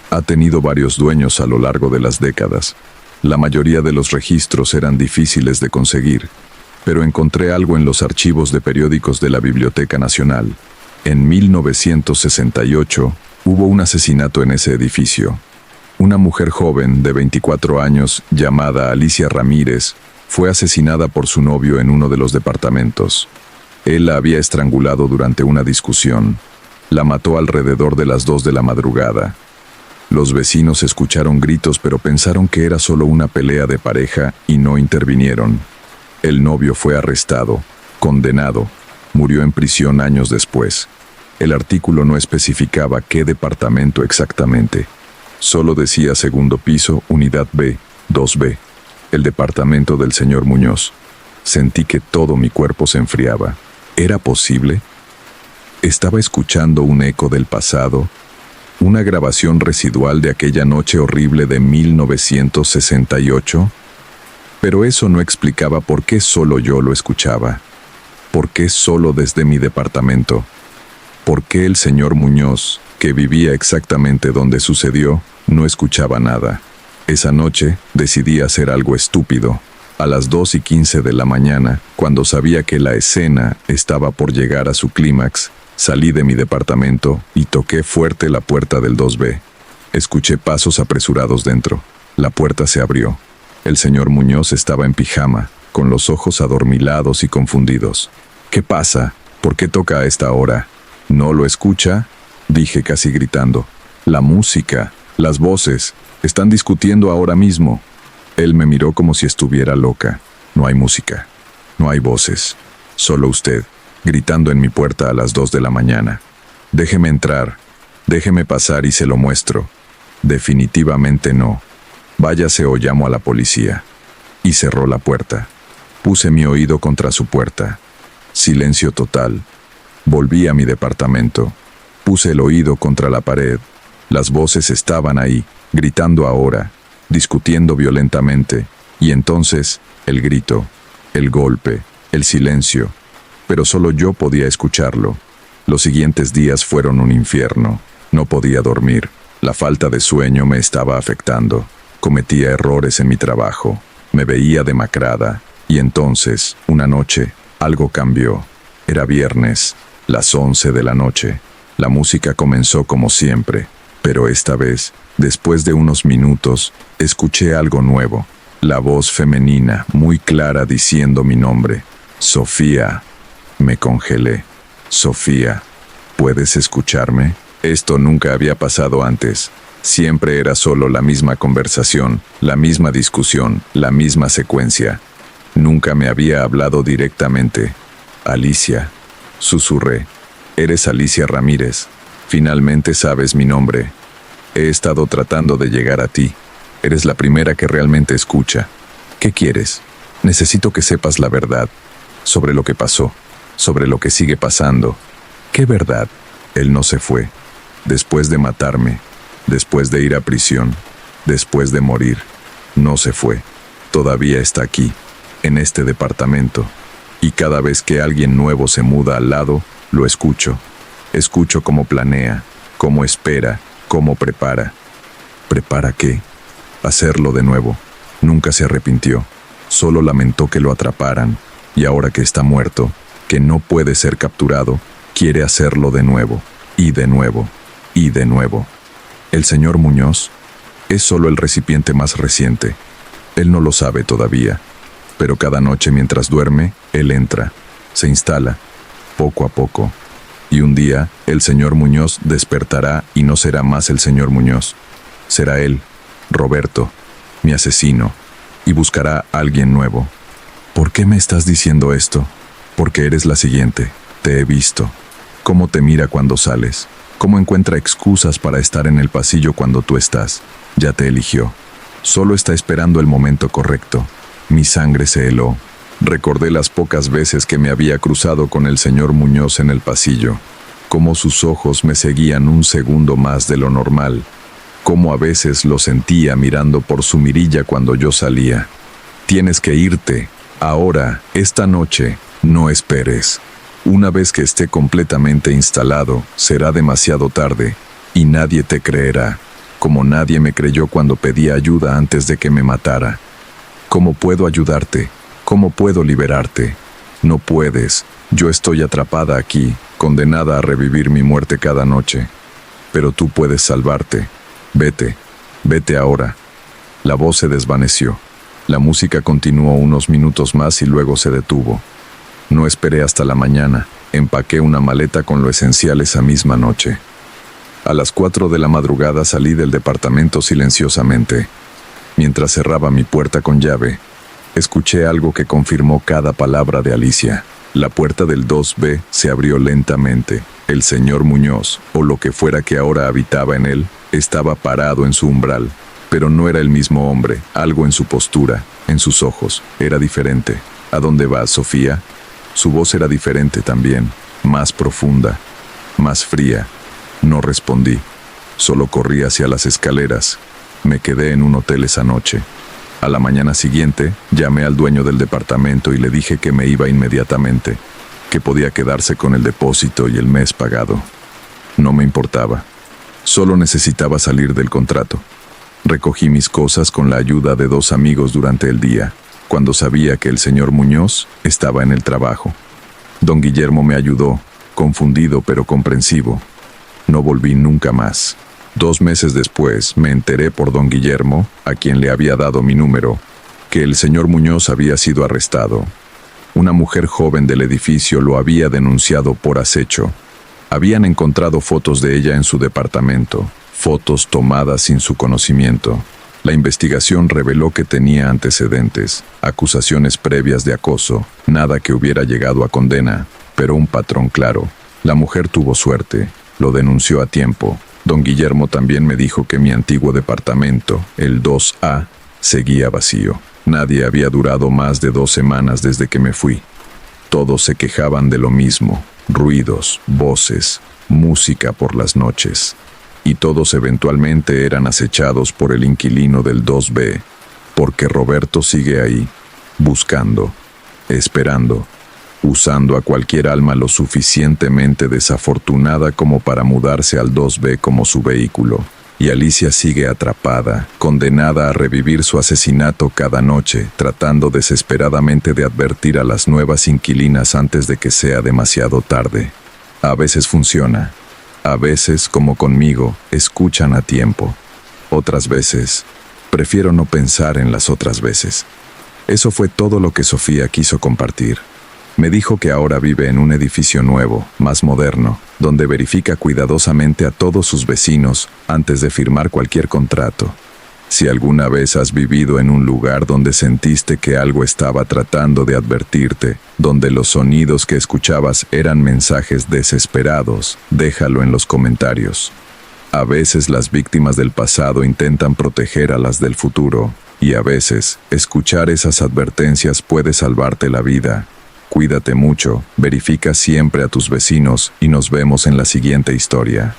Ha tenido varios dueños a lo largo de las décadas. La mayoría de los registros eran difíciles de conseguir, pero encontré algo en los archivos de periódicos de la Biblioteca Nacional. En 1968 hubo un asesinato en ese edificio. Una mujer joven de 24 años, llamada Alicia Ramírez, fue asesinada por su novio en uno de los departamentos. Él la había estrangulado durante una discusión. La mató alrededor de las 2 de la madrugada. Los vecinos escucharon gritos, pero pensaron que era solo una pelea de pareja y no intervinieron. El novio fue arrestado, condenado, murió en prisión años después. El artículo no especificaba qué departamento exactamente. Solo decía segundo piso, unidad B, 2B, el departamento del señor Muñoz. Sentí que todo mi cuerpo se enfriaba. ¿Era posible? Estaba escuchando un eco del pasado, una grabación residual de aquella noche horrible de 1968. Pero eso no explicaba por qué solo yo lo escuchaba. ¿Por qué solo desde mi departamento? ¿Por qué el señor Muñoz, que vivía exactamente donde sucedió, no escuchaba nada? Esa noche decidí hacer algo estúpido. A las 2:15 de la mañana, cuando sabía que la escena estaba por llegar a su clímax, salí de mi departamento y toqué fuerte la puerta del 2B. Escuché pasos apresurados dentro. La puerta se abrió. El señor Muñoz estaba en pijama, con los ojos adormilados y confundidos. ¿Qué pasa? ¿Por qué toca a esta hora? ¿No lo escucha?, dije casi gritando. La música, las voces, están discutiendo ahora mismo. Él me miró como si estuviera loca. No hay música, no hay voces, solo usted, gritando en mi puerta a las 2 de la mañana. Déjeme entrar, déjeme pasar y se lo muestro. Definitivamente no. Váyase o llamo a la policía. Y cerró la puerta. Puse mi oído contra su puerta. Silencio total. Volví a mi departamento. Puse el oído contra la pared. Las voces estaban ahí, gritando ahora, discutiendo violentamente, y entonces, el grito, el golpe, el silencio. Pero solo yo podía escucharlo. Los siguientes días fueron un infierno. No podía dormir. La falta de sueño me estaba afectando. Cometía errores en mi trabajo. Me veía demacrada. Y entonces, una noche, algo cambió. Era viernes, las 11 de la noche. La música comenzó como siempre, pero esta vez, después de unos minutos, escuché algo nuevo. La voz femenina, muy clara, diciendo mi nombre. Sofía. Me congelé. Sofía, ¿puedes escucharme? Esto nunca había pasado antes. Siempre era solo la misma conversación, la misma discusión, la misma secuencia. Nunca me había hablado directamente. Alicia, susurré. Eres Alicia Ramírez. Finalmente sabes mi nombre. He estado tratando de llegar a ti. Eres la primera que realmente escucha. ¿Qué quieres? Necesito que sepas la verdad. Sobre lo que pasó. Sobre lo que sigue pasando. ¿Qué verdad? Él no se fue. Después de matarme. Después de ir a prisión. Después de morir. No se fue. Todavía está aquí. En este departamento. Y cada vez que alguien nuevo se muda al lado, lo escucho. Escucho cómo planea, cómo espera, cómo prepara. ¿Prepara qué? Hacerlo de nuevo. Nunca se arrepintió. Solo lamentó que lo atraparan. Y ahora que está muerto, que no puede ser capturado, quiere hacerlo de nuevo. Y de nuevo. Y de nuevo. El señor Muñoz es solo el recipiente más reciente. Él no lo sabe todavía. Pero cada noche mientras duerme, él entra, se instala, poco a poco. Y un día, el señor Muñoz despertará y no será más el señor Muñoz. Será él, Roberto, mi asesino, y buscará a alguien nuevo. ¿Por qué me estás diciendo esto? Porque eres la siguiente. Te he visto. Cómo te mira cuando sales. Cómo encuentra excusas para estar en el pasillo cuando tú estás. Ya te eligió. Solo está esperando el momento correcto. Mi sangre se heló. Recordé las pocas veces que me había cruzado con el señor Muñoz en el pasillo. Cómo sus ojos me seguían un segundo más de lo normal. Cómo a veces lo sentía mirando por su mirilla cuando yo salía. Tienes que irte. Ahora, esta noche. No esperes. Una vez que esté completamente instalado, será demasiado tarde, y nadie te creerá, como nadie me creyó cuando pedí ayuda antes de que me matara. ¿Cómo puedo ayudarte? ¿Cómo puedo liberarte? No puedes. Yo estoy atrapada aquí, condenada a revivir mi muerte cada noche. Pero tú puedes salvarte. Vete. Vete ahora. La voz se desvaneció. La música continuó unos minutos más y luego se detuvo. No esperé hasta la mañana. Empaqué una maleta con lo esencial esa misma noche. A las 4 de la madrugada salí del departamento silenciosamente. Mientras cerraba mi puerta con llave, escuché algo que confirmó cada palabra de Alicia. La puerta del 2B se abrió lentamente. El señor Muñoz, o lo que fuera que ahora habitaba en él, estaba parado en su umbral. Pero no era el mismo hombre. Algo en su postura, en sus ojos, era diferente. ¿A dónde vas, Sofía? Su voz era diferente también, más profunda, más fría. No respondí. Solo corrí hacia las escaleras. Me quedé en un hotel esa noche. A la mañana siguiente, llamé al dueño del departamento y le dije que me iba inmediatamente, que podía quedarse con el depósito y el mes pagado. No me importaba. Solo necesitaba salir del contrato. Recogí mis cosas con la ayuda de 2 amigos durante el día, cuando sabía que el señor Muñoz estaba en el trabajo. Don Guillermo me ayudó, confundido pero comprensivo. No volví nunca más. 2 meses después me enteré por don Guillermo, a quien le había dado mi número, que el señor Muñoz había sido arrestado. Una mujer joven del edificio lo había denunciado por acecho. Habían encontrado fotos de ella en su departamento, fotos tomadas sin su conocimiento. La investigación reveló que tenía antecedentes, acusaciones previas de acoso, nada que hubiera llegado a condena, pero un patrón claro. La mujer tuvo suerte, lo denunció a tiempo. Don Guillermo también me dijo que mi antiguo departamento, el 2A, seguía vacío. Nadie había durado más de 2 semanas desde que me fui. Todos se quejaban de lo mismo, ruidos, voces, música por las noches. Y todos eventualmente eran acechados por el inquilino del 2B, porque Roberto sigue ahí, buscando, esperando, usando a cualquier alma lo suficientemente desafortunada como para mudarse al 2B como su vehículo. Y Alicia sigue atrapada, condenada a revivir su asesinato cada noche, tratando desesperadamente de advertir a las nuevas inquilinas antes de que sea demasiado tarde. A veces funciona. A veces, como conmigo, escuchan a tiempo. Otras veces, prefiero no pensar en las otras veces. Eso fue todo lo que Sofía quiso compartir. Me dijo que ahora vive en un edificio nuevo, más moderno, donde verifica cuidadosamente a todos sus vecinos antes de firmar cualquier contrato. Si alguna vez has vivido en un lugar donde sentiste que algo estaba tratando de advertirte, donde los sonidos que escuchabas eran mensajes desesperados, déjalo en los comentarios. A veces las víctimas del pasado intentan proteger a las del futuro, y a veces, escuchar esas advertencias puede salvarte la vida. Cuídate mucho, verifica siempre a tus vecinos y nos vemos en la siguiente historia.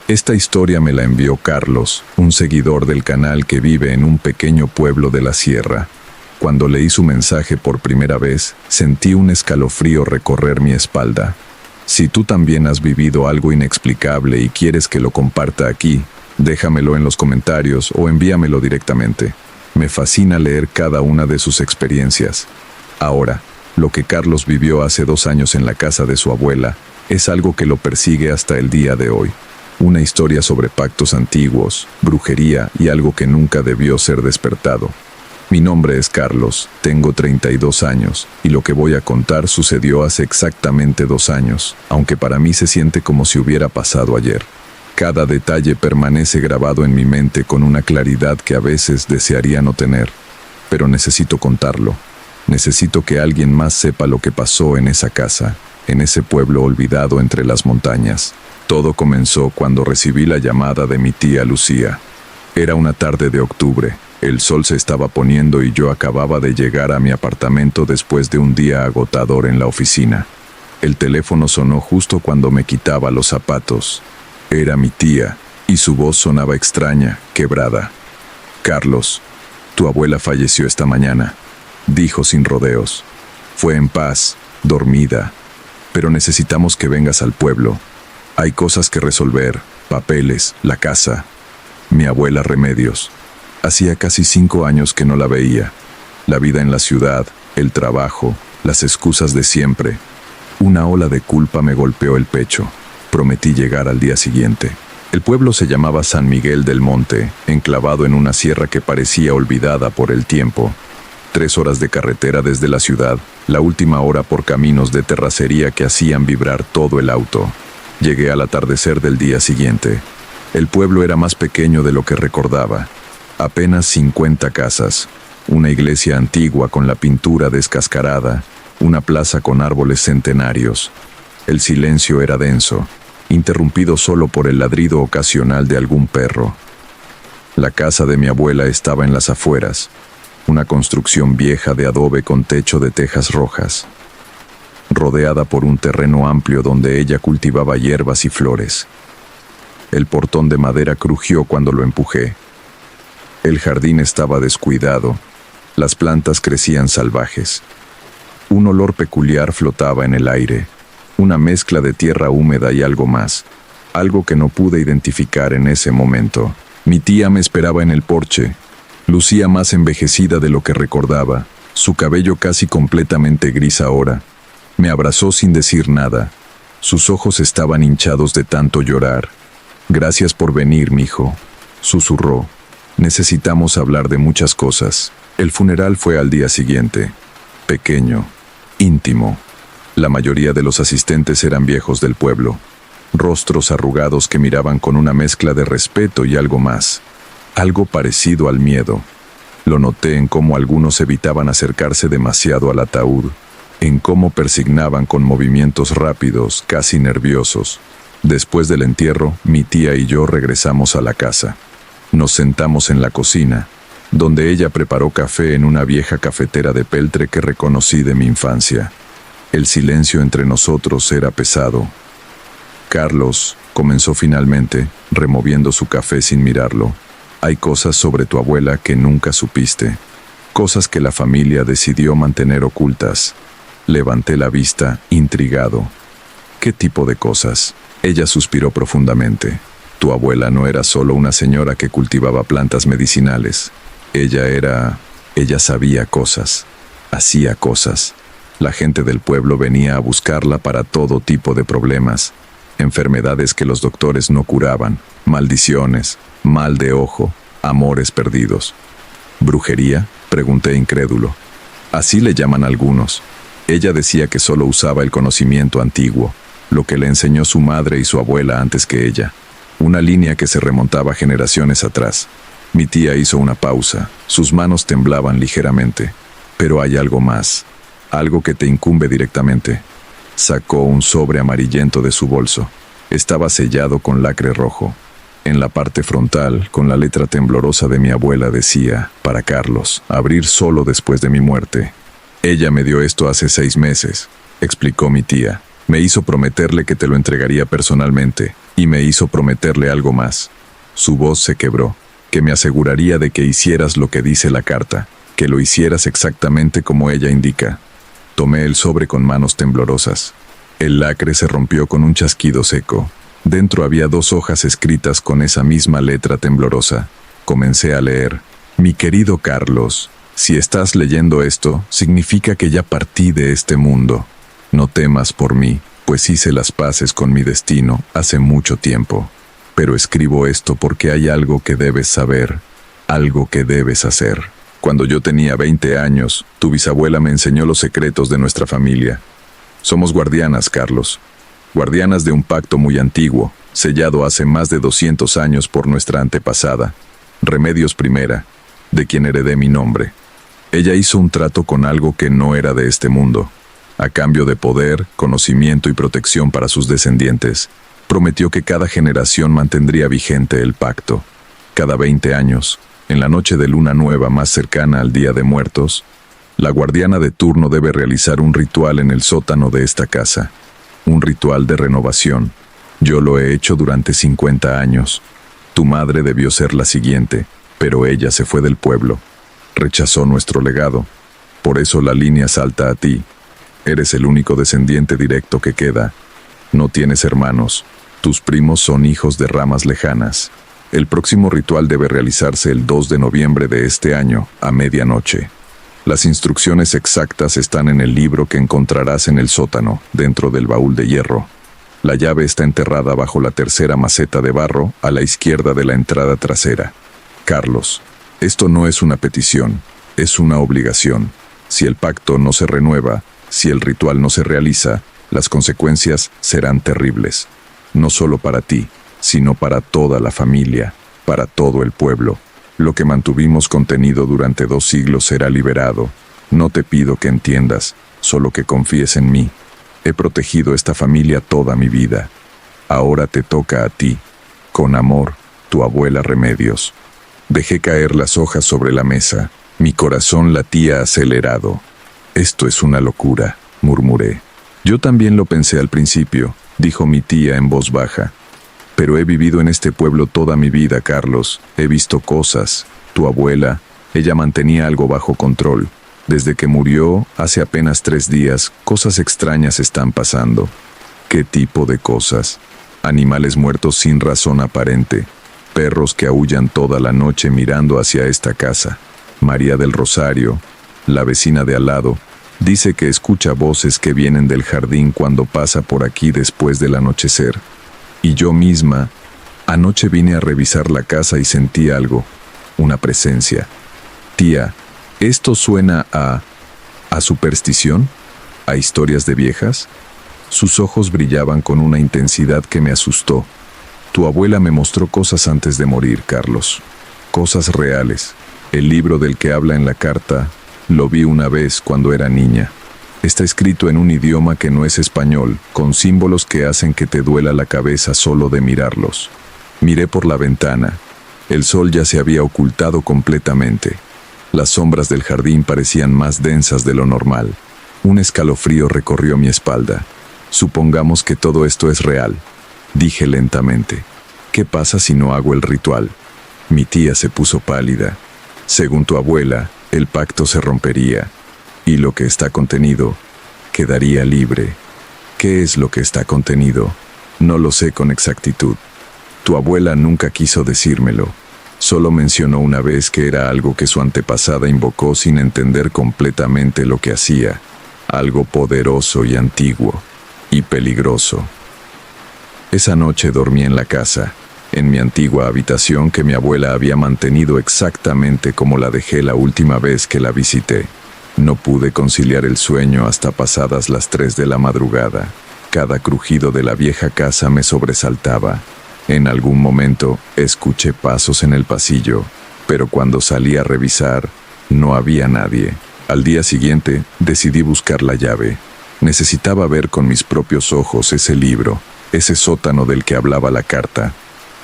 Esta historia me la envió Carlos, un seguidor del canal que vive en un pequeño pueblo de la sierra. Cuando leí su mensaje por primera vez, sentí un escalofrío recorrer mi espalda. Si tú también has vivido algo inexplicable y quieres que lo comparta aquí, déjamelo en los comentarios o envíamelo directamente. Me fascina leer cada una de sus experiencias. Ahora, lo que Carlos vivió hace 2 años en la casa de su abuela es algo que lo persigue hasta el día de hoy. Una historia sobre pactos antiguos, brujería y algo que nunca debió ser despertado. Mi nombre es Carlos, tengo 32 años, y lo que voy a contar sucedió hace exactamente 2 años, aunque para mí se siente como si hubiera pasado ayer. Cada detalle permanece grabado en mi mente con una claridad que a veces desearía no tener, pero necesito contarlo. Necesito que alguien más sepa lo que pasó en esa casa, en ese pueblo olvidado entre las montañas. Todo comenzó cuando recibí la llamada de mi tía Lucía. Era una tarde de octubre. El sol se estaba poniendo y yo acababa de llegar a mi apartamento después de un día agotador en la oficina. El teléfono sonó justo cuando me quitaba los zapatos. Era mi tía, y su voz sonaba extraña, quebrada. «Carlos, tu abuela falleció esta mañana», dijo sin rodeos. «Fue en paz, dormida, pero necesitamos que vengas al pueblo. Hay cosas que resolver, papeles, la casa». Mi abuela Remedios. Hacía casi 5 años que no la veía. La vida en la ciudad, el trabajo, las excusas de siempre. Una ola de culpa me golpeó el pecho. Prometí llegar al día siguiente. El pueblo se llamaba San Miguel del Monte, enclavado en una sierra que parecía olvidada por el tiempo. 3 horas de carretera desde la ciudad, la última hora por caminos de terracería que hacían vibrar todo el auto. Llegué al atardecer del día siguiente. El pueblo era más pequeño de lo que recordaba. Apenas 50 casas, una iglesia antigua con la pintura descascarada, una plaza con árboles centenarios. El silencio era denso, interrumpido solo por el ladrido ocasional de algún perro. La casa de mi abuela estaba en las afueras, una construcción vieja de adobe con techo de tejas rojas, rodeada por un terreno amplio donde ella cultivaba hierbas y flores. El portón de madera crujió cuando lo empujé. El jardín estaba descuidado, las plantas crecían salvajes. Un olor peculiar flotaba en el aire, una mezcla de tierra húmeda y algo más, algo que no pude identificar en ese momento. Mi tía me esperaba en el porche. Lucía más envejecida de lo que recordaba, su cabello casi completamente gris ahora. Me abrazó sin decir nada. Sus ojos estaban hinchados de tanto llorar. «Gracias por venir, mijo», susurró. «Necesitamos hablar de muchas cosas». El funeral fue al día siguiente. Pequeño, íntimo. La mayoría de los asistentes eran viejos del pueblo. Rostros arrugados que miraban con una mezcla de respeto y algo más. Algo parecido al miedo. Lo noté en cómo algunos evitaban acercarse demasiado al ataúd, en cómo persignaban con movimientos rápidos, casi nerviosos. Después del entierro, mi tía y yo regresamos a la casa. Nos sentamos en la cocina, donde ella preparó café en una vieja cafetera de peltre que reconocí de mi infancia. El silencio entre nosotros era pesado. «Carlos», comenzó finalmente, removiendo su café sin mirarlo, «hay cosas sobre tu abuela que nunca supiste, cosas que la familia decidió mantener ocultas». Levanté la vista, intrigado. «¿Qué tipo de cosas?». Ella suspiró profundamente. «Tu abuela no era solo una señora que cultivaba plantas medicinales. Ella sabía cosas, hacía cosas. La gente del pueblo venía a buscarla para todo tipo de problemas, enfermedades que los doctores no curaban, maldiciones, mal de ojo, amores perdidos». «¿Brujería?», pregunté incrédulo. «Así le llaman algunos». Ella decía que solo usaba el conocimiento antiguo, lo que le enseñó su madre y su abuela antes que ella, una línea que se remontaba generaciones atrás. Mi tía hizo una pausa, sus manos temblaban ligeramente. «Pero hay algo más, algo que te incumbe directamente». Sacó un sobre amarillento de su bolso. Estaba sellado con lacre rojo. En la parte frontal, con la letra temblorosa de mi abuela decía, «Para Carlos, abrir solo después de mi muerte». «Ella me dio esto hace 6 meses», explicó mi tía. «Me hizo prometerle que te lo entregaría personalmente, y me hizo prometerle algo más». Su voz se quebró. «Que me aseguraría de que hicieras lo que dice la carta, que lo hicieras exactamente como ella indica». Tomé el sobre con manos temblorosas. El lacre se rompió con un chasquido seco. Dentro había 2 hojas escritas con esa misma letra temblorosa. Comencé a leer. «Mi querido Carlos, si estás leyendo esto, significa que ya partí de este mundo. No temas por mí, pues hice las paces con mi destino hace mucho tiempo. Pero escribo esto porque hay algo que debes saber, algo que debes hacer. Cuando yo tenía 20 años, tu bisabuela me enseñó los secretos de nuestra familia. Somos guardianas, Carlos. Guardianas de un pacto muy antiguo, sellado hace más de 200 años por nuestra antepasada, Remedios I, de quien heredé mi nombre. Ella hizo un trato con algo que no era de este mundo. A cambio de poder, conocimiento y protección para sus descendientes, prometió que cada generación mantendría vigente el pacto. Cada 20 años, En la noche de luna nueva más cercana al Día de Muertos, la guardiana de turno debe realizar un ritual en el sótano de esta casa. Un ritual de renovación. Yo lo he hecho durante 50 años. Tu madre debió ser la siguiente, pero ella se fue del pueblo. Rechazó nuestro legado. Por eso la línea salta a ti. Eres el único descendiente directo que queda. No tienes hermanos. Tus primos son hijos de ramas lejanas. El próximo ritual debe realizarse el 2 de noviembre de este año, a medianoche. Las instrucciones exactas están en el libro que encontrarás en el sótano, dentro del baúl de hierro. La llave está enterrada bajo la tercera maceta de barro, a la izquierda de la entrada trasera. Carlos, esto no es una petición, es una obligación. Si el pacto no se renueva, si el ritual no se realiza, las consecuencias serán terribles. No solo para ti, sino para toda la familia, para todo el pueblo. Lo que mantuvimos contenido durante 2 siglos será liberado. No te pido que entiendas, solo que confíes en mí. He protegido esta familia toda mi vida. Ahora te toca a ti. Con amor, tu abuela Remedios. Dejé caer las hojas sobre la mesa. Mi corazón latía acelerado. Esto es una locura, murmuré. Yo también lo pensé al principio, dijo mi tía en voz baja. Pero he vivido en este pueblo toda mi vida, Carlos. He visto cosas. Tu abuela, ella mantenía algo bajo control. Desde que murió, hace apenas 3 días, cosas extrañas están pasando. ¿Qué tipo de cosas? Animales muertos sin razón aparente. Perros que aúllan toda la noche mirando hacia esta casa. María del Rosario, la vecina de al lado, dice que escucha voces que vienen del jardín cuando pasa por aquí después del anochecer. Y yo misma, anoche vine a revisar la casa y sentí algo, una presencia. Tía, ¿esto suena a superstición? ¿A historias de viejas? Sus ojos brillaban con una intensidad que me asustó. Tu abuela me mostró cosas antes de morir, Carlos. Cosas reales. El libro del que habla en la carta, lo vi una vez cuando era niña. Está escrito en un idioma que no es español, con símbolos que hacen que te duela la cabeza solo de mirarlos. Miré por la ventana. El sol ya se había ocultado completamente. Las sombras del jardín parecían más densas de lo normal. Un escalofrío recorrió mi espalda. Supongamos que todo esto es real, dije lentamente. ¿Qué pasa si no hago el ritual? Mi tía se puso pálida. Según tu abuela, el pacto se rompería. Y lo que está contenido quedaría libre. ¿Qué es lo que está contenido? No lo sé con exactitud. Tu abuela nunca quiso decírmelo. Solo mencionó una vez que era algo que su antepasada invocó sin entender completamente lo que hacía. Algo poderoso y antiguo. Y peligroso. Esa noche dormí en la casa, en mi antigua habitación que mi abuela había mantenido exactamente como la dejé la última vez que la visité. No pude conciliar el sueño hasta pasadas las 3 de la madrugada. Cada crujido de la vieja casa me sobresaltaba. En algún momento escuché pasos en el pasillo, pero cuando salí a revisar, no había nadie. Al día siguiente, decidí buscar la llave. Necesitaba ver con mis propios ojos ese libro, ese sótano del que hablaba la carta.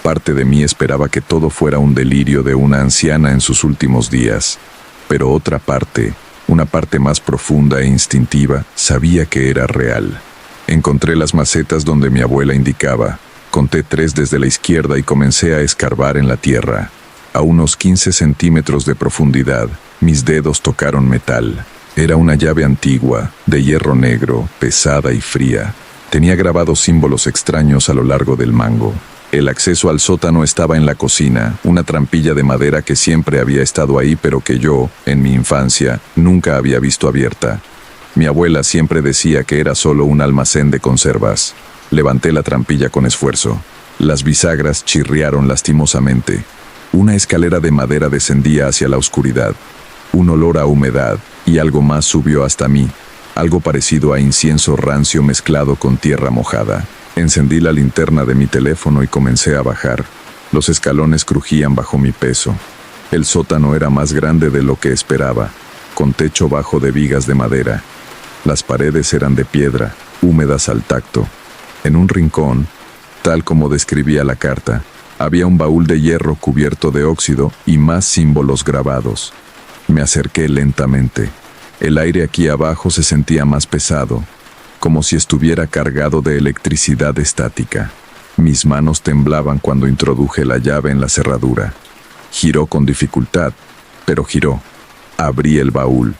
Parte de mí esperaba que todo fuera un delirio de una anciana en sus últimos días, pero otra parte, una parte más profunda e instintiva, sabía que era real. Encontré las macetas donde mi abuela indicaba. Conté 3 desde la izquierda y comencé a escarbar en la tierra. A unos 15 centímetros de profundidad, mis dedos tocaron metal. Era una llave antigua, de hierro negro, pesada y fría. Tenía grabados símbolos extraños a lo largo del mango. El acceso al sótano estaba en la cocina, una trampilla de madera que siempre había estado ahí pero que yo, en mi infancia, nunca había visto abierta. Mi abuela siempre decía que era solo un almacén de conservas. Levanté la trampilla con esfuerzo. Las bisagras chirriaron lastimosamente. Una escalera de madera descendía hacia la oscuridad. Un olor a humedad y algo más subió hasta mí, algo parecido a incienso rancio mezclado con tierra mojada. Encendí la linterna de mi teléfono y comencé a bajar. Los escalones crujían bajo mi peso. El sótano era más grande de lo que esperaba, con techo bajo de vigas de madera. Las paredes eran de piedra, húmedas al tacto. En un rincón, tal como describía la carta, Había un baúl de hierro cubierto de óxido y más símbolos grabados. Me acerqué lentamente. El aire aquí abajo se sentía más pesado, como si estuviera cargado de electricidad estática. Mis manos temblaban cuando introduje la llave en la cerradura. Giró con dificultad, pero giró. Abrí el baúl.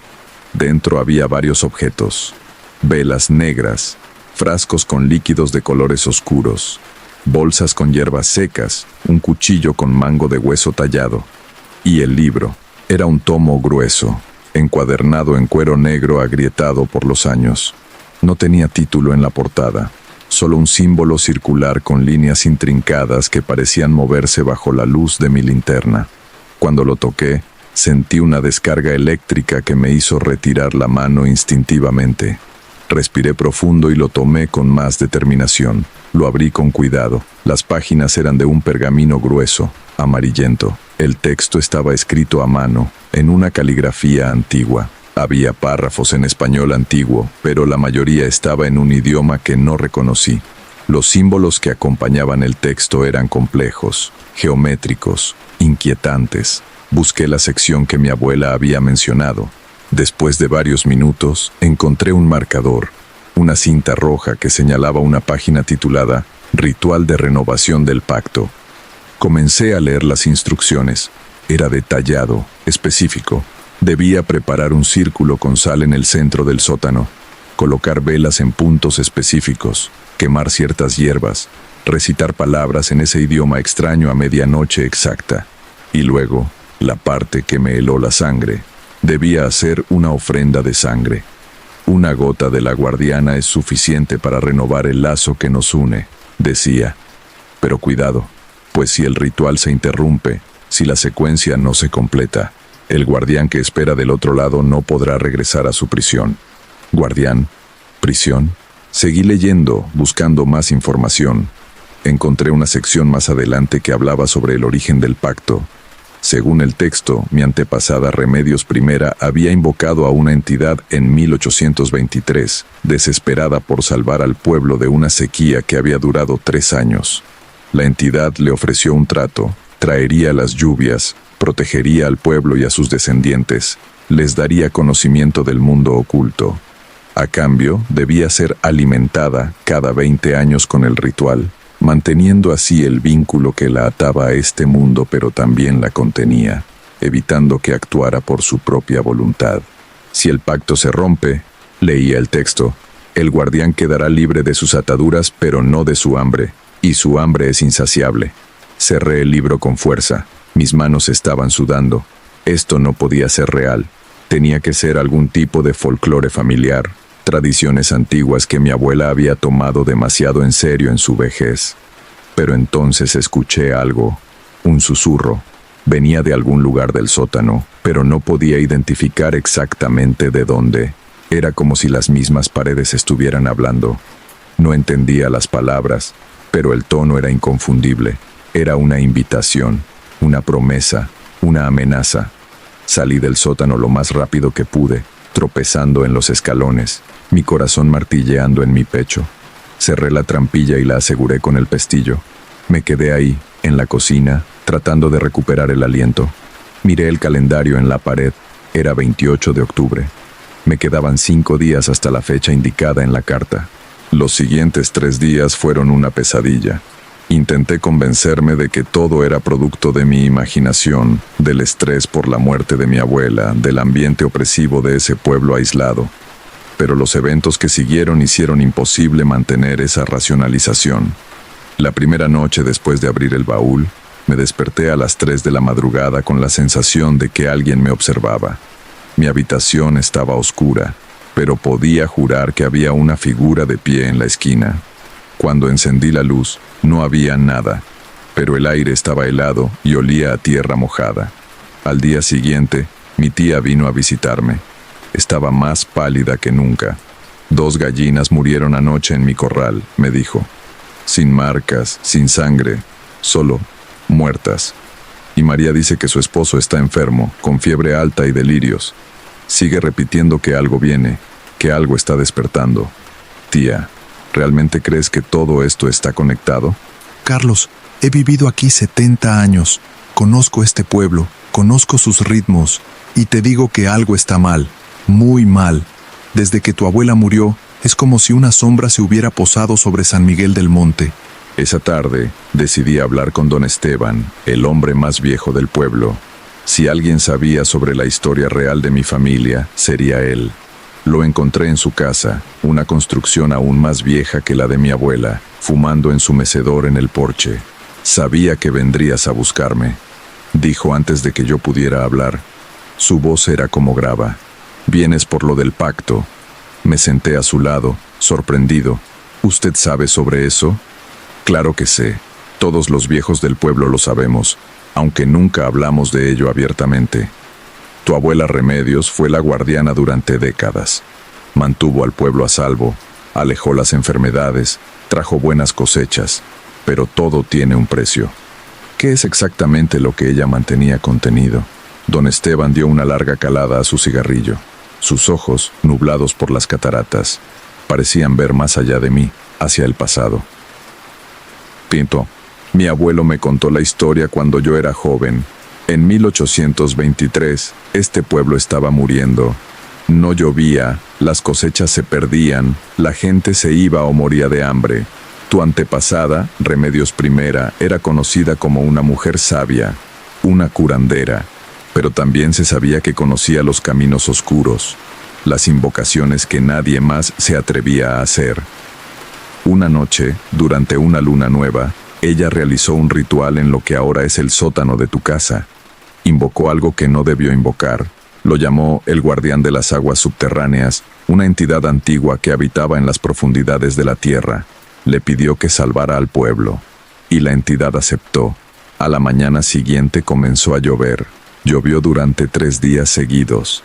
Dentro había varios objetos. Velas negras, frascos con líquidos de colores oscuros, bolsas con hierbas secas, un cuchillo con mango de hueso tallado. Y el libro. Era un tomo grueso, encuadernado en cuero negro agrietado por los años. No tenía título en la portada, solo un símbolo circular con líneas intrincadas que parecían moverse bajo la luz de mi linterna. Cuando lo toqué, sentí una descarga eléctrica que me hizo retirar la mano instintivamente. Respiré profundo y lo tomé con más determinación. Lo abrí con cuidado. Las páginas eran de un pergamino grueso, amarillento. El texto estaba escrito a mano, en una caligrafía antigua. Había párrafos en español antiguo, pero la mayoría estaba en un idioma que no reconocí. Los símbolos que acompañaban el texto eran complejos, geométricos, inquietantes. Busqué la sección que mi abuela había mencionado. Después de varios minutos, encontré un marcador, una cinta roja que señalaba una página titulada Ritual de Renovación del Pacto. Comencé a leer las instrucciones. Era detallado, específico. Debía preparar un círculo con sal en el centro del sótano, colocar velas en puntos específicos, quemar ciertas hierbas, recitar palabras en ese idioma extraño a medianoche exacta. Y luego, la parte que me heló la sangre. Debía hacer una ofrenda de sangre. Una gota de la guardiana es suficiente para renovar el lazo que nos une, decía. Pero cuidado, pues si el ritual se interrumpe, si la secuencia no se completa, el guardián que espera del otro lado no podrá regresar a su prisión. ¿Guardián? ¿Prisión? Seguí leyendo, buscando más información. Encontré una sección más adelante que hablaba sobre el origen del pacto. Según el texto, mi antepasada Remedios I había invocado a una entidad en 1823, desesperada por salvar al pueblo de una sequía que había durado 3 años. La entidad le ofreció un trato, traería las lluvias, protegería al pueblo y a sus descendientes, les daría conocimiento del mundo oculto. A cambio, debía ser alimentada cada 20 años con el ritual, manteniendo así el vínculo que la ataba a este mundo pero también la contenía, evitando que actuara por su propia voluntad. Si el pacto se rompe, leía el texto, el guardián quedará libre de sus ataduras pero no de su hambre, y su hambre es insaciable. Cerré el libro con fuerza, mis manos estaban sudando. Esto no podía ser real, tenía que ser algún tipo de folclore familiar, tradiciones antiguas que mi abuela había tomado demasiado en serio en su vejez. Pero entonces escuché algo, un susurro. Venía de algún lugar del sótano, pero no podía identificar exactamente de dónde. Era como si las mismas paredes estuvieran hablando. No entendía las palabras, pero el tono era inconfundible. Era una invitación, una promesa, una amenaza. Salí del sótano lo más rápido que pude, tropezando en los escalones, mi corazón martilleando en mi pecho. Cerré la trampilla y la aseguré con el pestillo. Me quedé ahí, en la cocina, tratando de recuperar el aliento. Miré el calendario en la pared. Era 28 de octubre. Me quedaban 5 días hasta la fecha indicada en la carta. Los siguientes 3 días fueron una pesadilla. Intenté convencerme de que todo era producto de mi imaginación, del estrés por la muerte de mi abuela, del ambiente opresivo de ese pueblo aislado. Pero los eventos que siguieron hicieron imposible mantener esa racionalización. La primera noche después de abrir el baúl, me desperté a las 3 de la madrugada con la sensación de que alguien me observaba. Mi habitación estaba oscura, pero podía jurar que había una figura de pie en la esquina. Cuando encendí la luz, no había nada, pero el aire estaba helado y olía a tierra mojada. Al día siguiente, mi tía vino a visitarme. Estaba más pálida que nunca. 2 gallinas murieron anoche en mi corral, me dijo. Sin marcas, sin sangre, solo muertas. Y María dice que su esposo está enfermo, con fiebre alta y delirios. Sigue repitiendo que algo viene, que algo está despertando. Tía, ¿realmente crees que todo esto está conectado? Carlos, He vivido aquí 70 años, conozco este pueblo, conozco sus ritmos, y te digo que algo está mal, muy mal. Desde que tu abuela murió, es como si una sombra se hubiera posado sobre San Miguel del Monte. Esa tarde decidí hablar con don Esteban, el hombre más viejo del pueblo. Si alguien sabía sobre la historia real de mi familia, sería él. Lo encontré en su casa, una construcción aún más vieja que la de mi abuela, fumando en su mecedor en el porche. Sabía que vendrías a buscarme, dijo antes de que yo pudiera hablar. Su voz era como grava. Vienes por lo del pacto. Me senté a su lado, sorprendido. ¿Usted sabe sobre eso? Claro que sé. Todos los viejos del pueblo lo sabemos, aunque nunca hablamos de ello abiertamente. Tu abuela Remedios fue la guardiana durante décadas. Mantuvo al pueblo a salvo, alejó las enfermedades, trajo buenas cosechas, pero todo tiene un precio. ¿Qué es exactamente lo que ella mantenía contenido? Don Esteban dio una larga calada a su cigarrillo. Sus ojos, nublados por las cataratas, parecían ver más allá de mí, hacia el pasado. Pinto, mi abuelo me contó la historia cuando yo era joven. En 1823, este pueblo estaba muriendo. No llovía, las cosechas se perdían, la gente se iba o moría de hambre. Tu antepasada, Remedios I, era conocida como una mujer sabia, una curandera, pero también se sabía que conocía los caminos oscuros, las invocaciones que nadie más se atrevía a hacer. Una noche, durante una luna nueva, ella realizó un ritual en lo que ahora es el sótano de tu casa. Invocó algo que no debió invocar. Lo llamó el guardián de las aguas subterráneas, una entidad antigua que habitaba en las profundidades de la tierra. Le pidió que salvara al pueblo, y la entidad aceptó. A la mañana siguiente comenzó a llover. Llovió durante 3 días seguidos.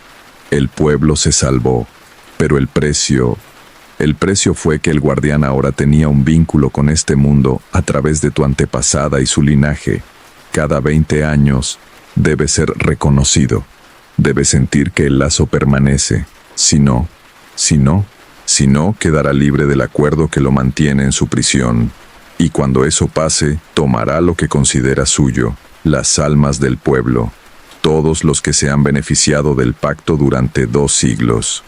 El pueblo se salvó, pero el precio fue que el guardián ahora tenía un vínculo con este mundo a través de tu antepasada y su linaje. Cada 20 años debe ser reconocido. Debe sentir que el lazo permanece. Si no, quedará libre del acuerdo que lo mantiene en su prisión. Y cuando eso pase, tomará lo que considera suyo, las almas del pueblo, todos los que se han beneficiado del pacto durante 2 siglos.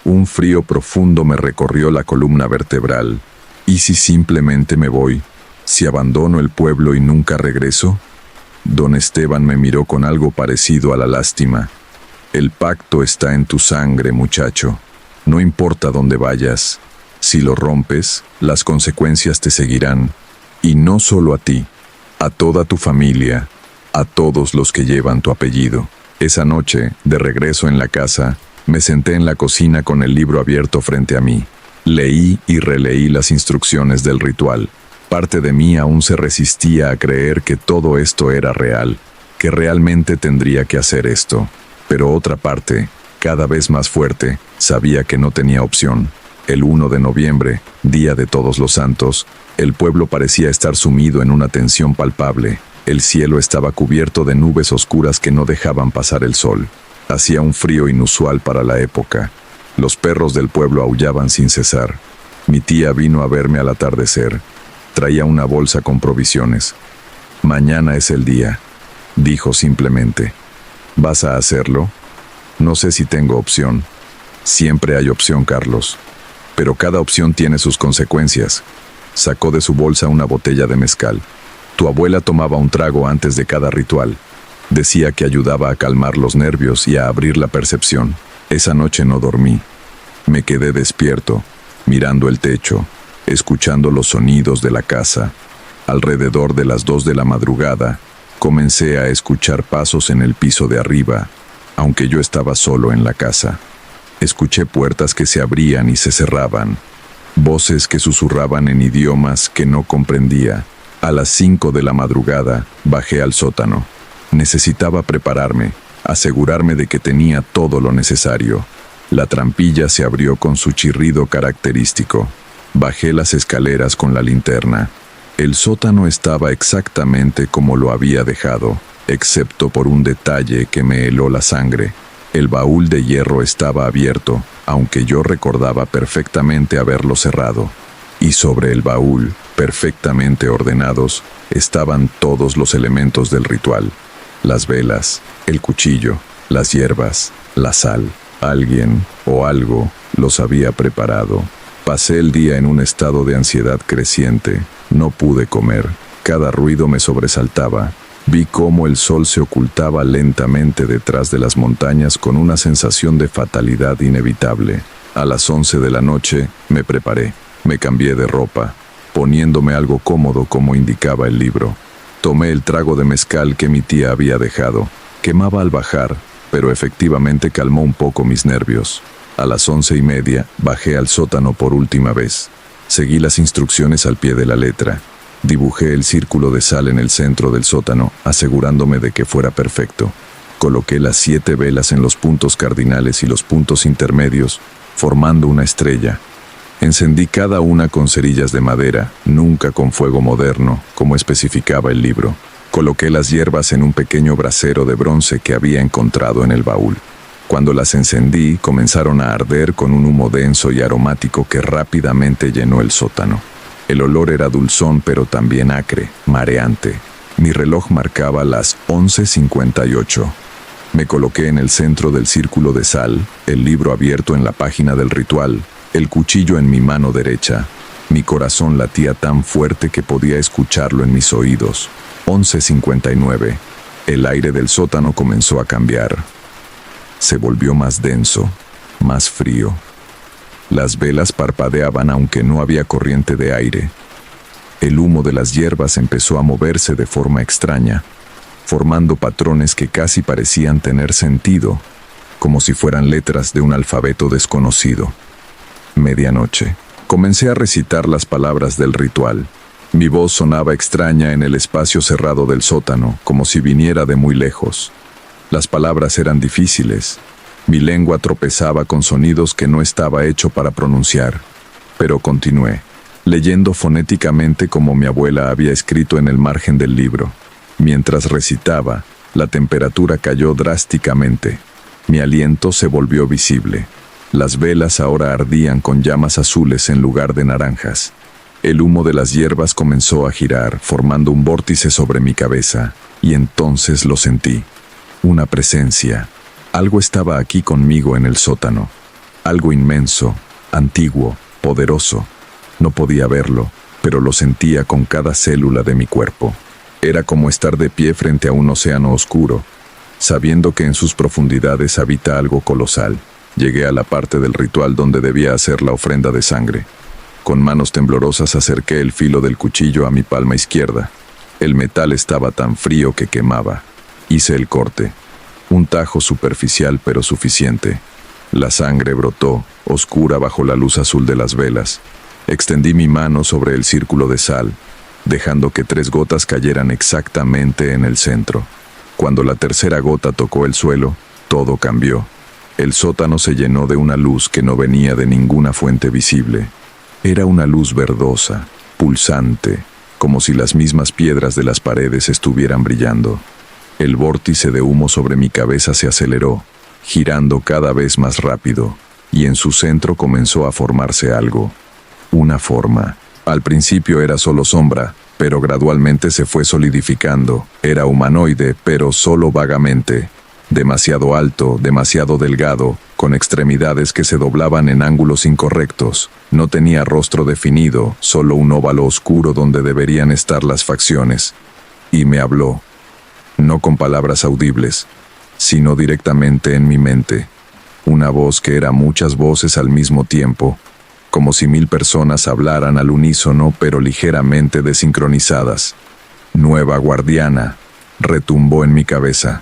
Un frío profundo me recorrió la columna vertebral. ¿Y si simplemente me voy? ¿Si abandono el pueblo y nunca regreso? Don Esteban me miró con algo parecido a la lástima. El pacto está en tu sangre, muchacho. No importa dónde vayas. Si lo rompes, las consecuencias te seguirán. Y no solo a ti, a toda tu familia, a todos los que llevan tu apellido. Esa noche, de regreso en la casa, me senté en la cocina con el libro abierto frente a mí. Leí y releí las instrucciones del ritual. Parte de mí aún se resistía a creer que todo esto era real, que realmente tendría que hacer esto. Pero otra parte, cada vez más fuerte, sabía que no tenía opción. El 1 de noviembre, día de Todos los Santos, el pueblo parecía estar sumido en una tensión palpable. El cielo estaba cubierto de nubes oscuras que no dejaban pasar el sol. Hacía un frío inusual para la época. Los perros del pueblo aullaban sin cesar. Mi tía vino a verme al atardecer. Traía una bolsa con provisiones. «Mañana es el día», dijo simplemente. «¿Vas a hacerlo?» «No sé si tengo opción». «Siempre hay opción, Carlos. Pero cada opción tiene sus consecuencias». Sacó de su bolsa una botella de mezcal. «Tu abuela tomaba un trago antes de cada ritual. Decía que ayudaba a calmar los nervios y a abrir la percepción. Esa noche no dormí. Me quedé despierto, mirando el techo, escuchando los sonidos de la casa. Alrededor de las 2 de la madrugada, comencé a escuchar pasos en el piso de arriba, aunque yo estaba solo en la casa. Escuché puertas que se abrían y se cerraban, voces que susurraban en idiomas que no comprendía. A las 5 de la madrugada, bajé al sótano. Necesitaba prepararme, asegurarme de que tenía todo lo necesario. La trampilla se abrió con su chirrido característico. Bajé las escaleras con la linterna. El sótano estaba exactamente como lo había dejado, excepto por un detalle que me heló la sangre. El baúl de hierro estaba abierto, aunque yo recordaba perfectamente haberlo cerrado. Y sobre el baúl, perfectamente ordenados, estaban todos los elementos del ritual: las velas, el cuchillo, las hierbas, la sal. Alguien o algo los había preparado. Pasé el día en un estado de ansiedad creciente. No pude comer. Cada ruido me sobresaltaba. Vi cómo el sol se ocultaba lentamente detrás de las montañas con una sensación de fatalidad inevitable. A las 11 de la noche me preparé. Me cambié de ropa, poniéndome algo cómodo como indicaba el libro. Tomé el trago de mezcal que mi tía había dejado. Quemaba al bajar, pero efectivamente calmó un poco mis nervios. A las 11:30 bajé al sótano por última vez. Seguí las instrucciones al pie de la letra. Dibujé el círculo de sal en el centro del sótano, asegurándome de que fuera perfecto. Coloqué las 7 velas en los puntos cardinales y los puntos intermedios, formando una estrella. Encendí cada una con cerillas de madera, nunca con fuego moderno, como especificaba el libro. Coloqué las hierbas en un pequeño brasero de bronce que había encontrado en el baúl. Cuando las encendí, comenzaron a arder con un humo denso y aromático que rápidamente llenó el sótano. El olor era dulzón pero también acre, mareante. Mi reloj marcaba las 11:58. Me coloqué en el centro del círculo de sal, el libro abierto en la página del ritual, el cuchillo en mi mano derecha. Mi corazón latía tan fuerte que podía escucharlo en mis oídos. 11:59. El aire del sótano comenzó a cambiar. Se volvió más denso, más frío. Las velas parpadeaban aunque no había corriente de aire. El humo de las hierbas empezó a moverse de forma extraña, formando patrones que casi parecían tener sentido, como si fueran letras de un alfabeto desconocido. Medianoche. Comencé a recitar las palabras del ritual. Mi voz sonaba extraña en el espacio cerrado del sótano, como si viniera de muy lejos. Las palabras eran difíciles. Mi lengua tropezaba con sonidos que no estaba hecho para pronunciar. Pero continué, leyendo fonéticamente como mi abuela había escrito en el margen del libro. Mientras recitaba, la temperatura cayó drásticamente. Mi aliento se volvió visible. Las velas ahora ardían con llamas azules en lugar de naranjas. El humo de las hierbas comenzó a girar, formando un vórtice sobre mi cabeza, y entonces lo sentí. Una presencia. Algo estaba aquí conmigo en el sótano. Algo inmenso, antiguo, poderoso. No podía verlo, pero lo sentía con cada célula de mi cuerpo. Era como estar de pie frente a un océano oscuro, sabiendo que en sus profundidades habita algo colosal. Llegué a la parte del ritual donde debía hacer la ofrenda de sangre. Con manos temblorosas acerqué el filo del cuchillo a mi palma izquierda. El metal estaba tan frío que quemaba. Hice el corte. Un tajo superficial pero suficiente. La sangre brotó, oscura bajo la luz azul de las velas. Extendí mi mano sobre el círculo de sal, dejando que 3 gotas cayeran exactamente en el centro. Cuando la tercera gota tocó el suelo, todo cambió. El sótano se llenó de una luz que no venía de ninguna fuente visible. Era una luz verdosa, pulsante, como si las mismas piedras de las paredes estuvieran brillando. El vórtice de humo sobre mi cabeza se aceleró, girando cada vez más rápido, y en su centro comenzó a formarse algo. Una forma. Al principio era solo sombra, pero gradualmente se fue solidificando. Era humanoide, pero solo vagamente. Demasiado alto, demasiado delgado, con extremidades que se doblaban en ángulos incorrectos. No tenía rostro definido, solo un óvalo oscuro donde deberían estar las facciones. Y me habló. No con palabras audibles, sino directamente en mi mente. Una voz que era muchas voces al mismo tiempo, como si 1000 personas hablaran al unísono pero ligeramente desincronizadas. Nueva guardiana, retumbó en mi cabeza.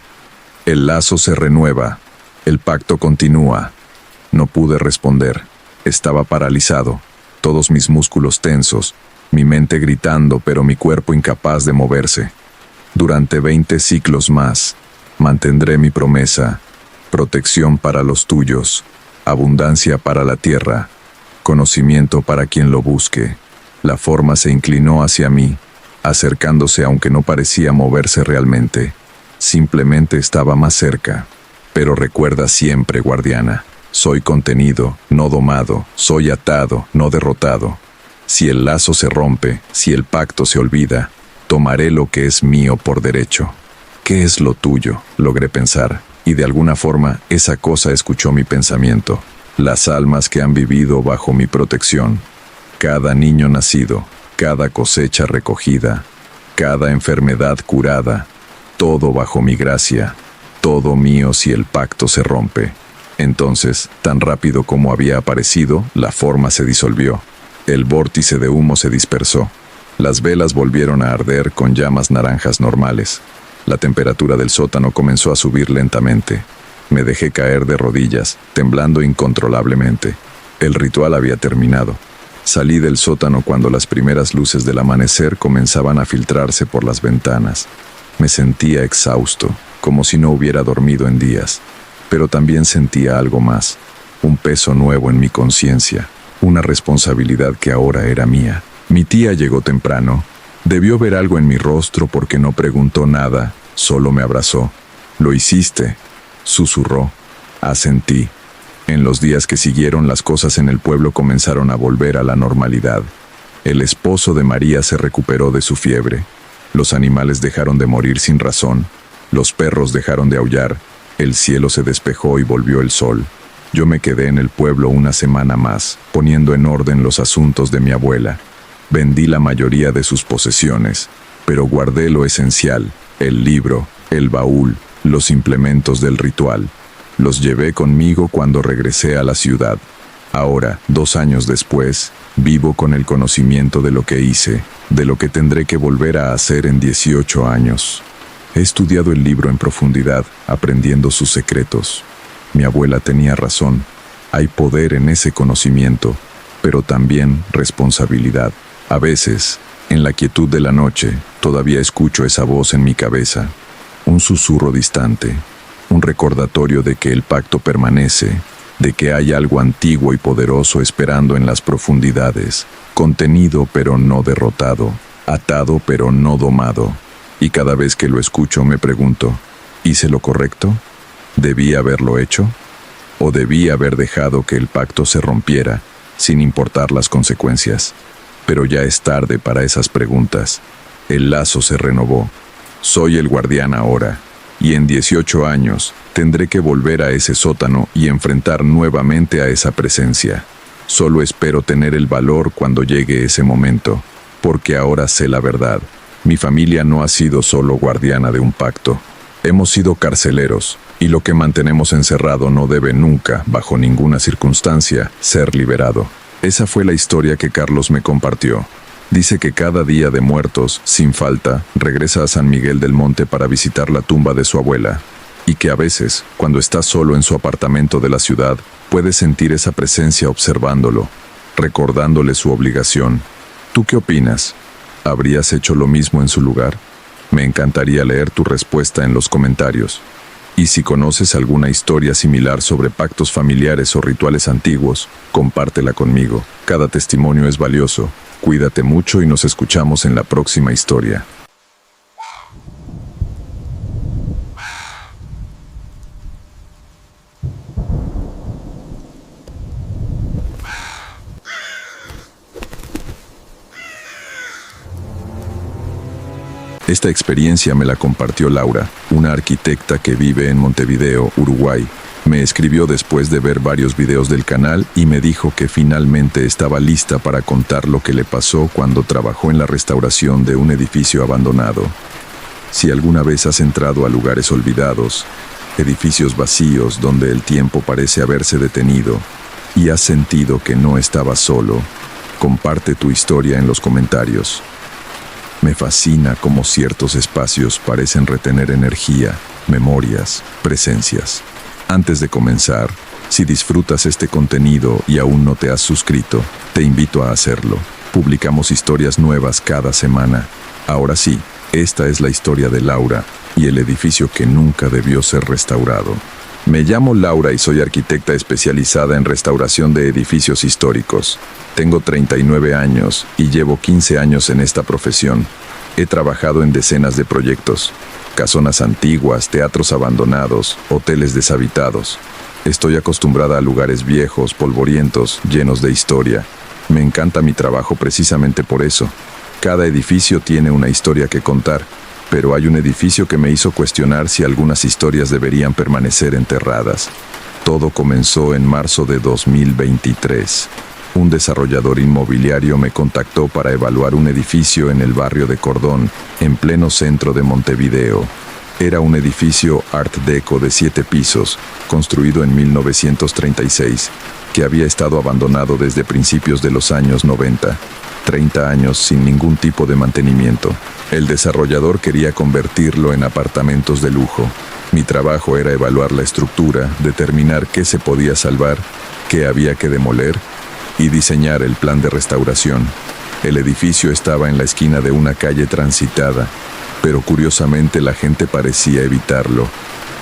El lazo se renueva, el pacto continúa. No pude responder, estaba paralizado, todos mis músculos tensos, mi mente gritando pero mi cuerpo incapaz de moverse. Durante 20 ciclos más, mantendré mi promesa, protección para los tuyos, abundancia para la tierra, conocimiento para quien lo busque. La forma se inclinó hacia mí, acercándose aunque no parecía moverse realmente. Simplemente estaba más cerca. Pero recuerda siempre, guardiana, soy contenido, no domado, soy atado, no derrotado. Si el lazo se rompe, si el pacto se olvida, Tomaré lo que es mío por derecho. ¿Qué es lo tuyo?, logré pensar, y de alguna forma esa cosa escuchó mi pensamiento. Las almas que han vivido bajo mi protección. Cada niño nacido, cada cosecha recogida, cada enfermedad curada, todo bajo mi gracia, todo mío si el pacto se rompe. Entonces, tan rápido como había aparecido, la forma se disolvió. El vórtice de humo se dispersó. Las velas volvieron a arder con llamas naranjas normales. La temperatura del sótano comenzó a subir lentamente. Me dejé caer de rodillas, temblando incontrolablemente. El ritual había terminado. Salí del sótano cuando las primeras luces del amanecer comenzaban a filtrarse por las ventanas. Me sentía exhausto, como si no hubiera dormido en días. Pero también sentía algo más, un peso nuevo en mi conciencia, una responsabilidad que ahora era mía. Mi tía llegó temprano. Debió ver algo en mi rostro porque no preguntó nada, solo me abrazó. «Lo hiciste», susurró. Asentí. En los días que siguieron, las cosas en el pueblo comenzaron a volver a la normalidad. El esposo de María se recuperó de su fiebre. Los animales dejaron de morir sin razón. Los perros dejaron de aullar. El cielo se despejó y volvió el sol. Yo me quedé en el pueblo una semana más, poniendo en orden los asuntos de mi abuela. Vendí la mayoría de sus posesiones, pero guardé lo esencial, el libro, el baúl, los implementos del ritual. Los llevé conmigo cuando regresé a la ciudad. Ahora, 2 años después, vivo con el conocimiento de lo que hice, de lo que tendré que volver a hacer en 18 años. He estudiado el libro en profundidad, aprendiendo sus secretos. Mi abuela tenía razón. Hay poder en ese conocimiento, pero también responsabilidad. A veces, en la quietud de la noche, todavía escucho esa voz en mi cabeza. Un susurro distante, un recordatorio de que el pacto permanece, de que hay algo antiguo y poderoso esperando en las profundidades, contenido pero no derrotado, atado pero no domado. Y cada vez que lo escucho me pregunto, ¿hice lo correcto? ¿Debí haberlo hecho? ¿O debí haber dejado que el pacto se rompiera, sin importar las consecuencias? Pero ya es tarde para esas preguntas. El lazo se renovó. Soy el guardián ahora, y en 18 años tendré que volver a ese sótano y enfrentar nuevamente a esa presencia. Solo espero tener el valor cuando llegue ese momento, porque ahora sé la verdad. Mi familia no ha sido solo guardiana de un pacto. Hemos sido carceleros, y lo que mantenemos encerrado no debe nunca, bajo ninguna circunstancia, ser liberado. Esa fue la historia que Carlos me compartió. Dice que cada día de muertos, sin falta, regresa a San Miguel del Monte para visitar la tumba de su abuela, y que a veces, cuando está solo en su apartamento de la ciudad, puede sentir esa presencia observándolo, recordándole su obligación. ¿Tú qué opinas? ¿Habrías hecho lo mismo en su lugar? Me encantaría leer tu respuesta en los comentarios. Y si conoces alguna historia similar sobre pactos familiares o rituales antiguos, compártela conmigo. Cada testimonio es valioso. Cuídate mucho y nos escuchamos en la próxima historia. Esta experiencia me la compartió Laura, una arquitecta que vive en Montevideo, Uruguay. Me escribió después de ver varios videos del canal y me dijo que finalmente estaba lista para contar lo que le pasó cuando trabajó en la restauración de un edificio abandonado. Si alguna vez has entrado a lugares olvidados, edificios vacíos donde el tiempo parece haberse detenido, y has sentido que no estabas solo, comparte tu historia en los comentarios. Me fascina cómo ciertos espacios parecen retener energía, memorias, presencias. Antes de comenzar, si disfrutas este contenido y aún no te has suscrito, te invito a hacerlo. Publicamos historias nuevas cada semana. Ahora sí, esta es la historia de Laura y el edificio que nunca debió ser restaurado. Me llamo Laura y soy arquitecta especializada en restauración de edificios históricos. Tengo 39 años y llevo 15 años en esta profesión. He trabajado en decenas de proyectos, casonas antiguas, teatros abandonados, hoteles deshabitados. Estoy acostumbrada a lugares viejos, polvorientos, llenos de historia. Me encanta mi trabajo precisamente por eso. Cada edificio tiene una historia que contar, pero hay un edificio que me hizo cuestionar si algunas historias deberían permanecer enterradas. Todo comenzó en marzo de 2023. Un desarrollador inmobiliario me contactó para evaluar un edificio en el barrio de Cordón, en pleno centro de Montevideo. Era un edificio Art Deco de 7 pisos, construido en 1936, que había estado abandonado desde principios de los años 90, 30 años sin ningún tipo de mantenimiento. El desarrollador quería convertirlo en apartamentos de lujo. Mi trabajo era evaluar la estructura, determinar qué se podía salvar, qué había que demoler y diseñar el plan de restauración. El edificio estaba en la esquina de una calle transitada, pero curiosamente la gente parecía evitarlo.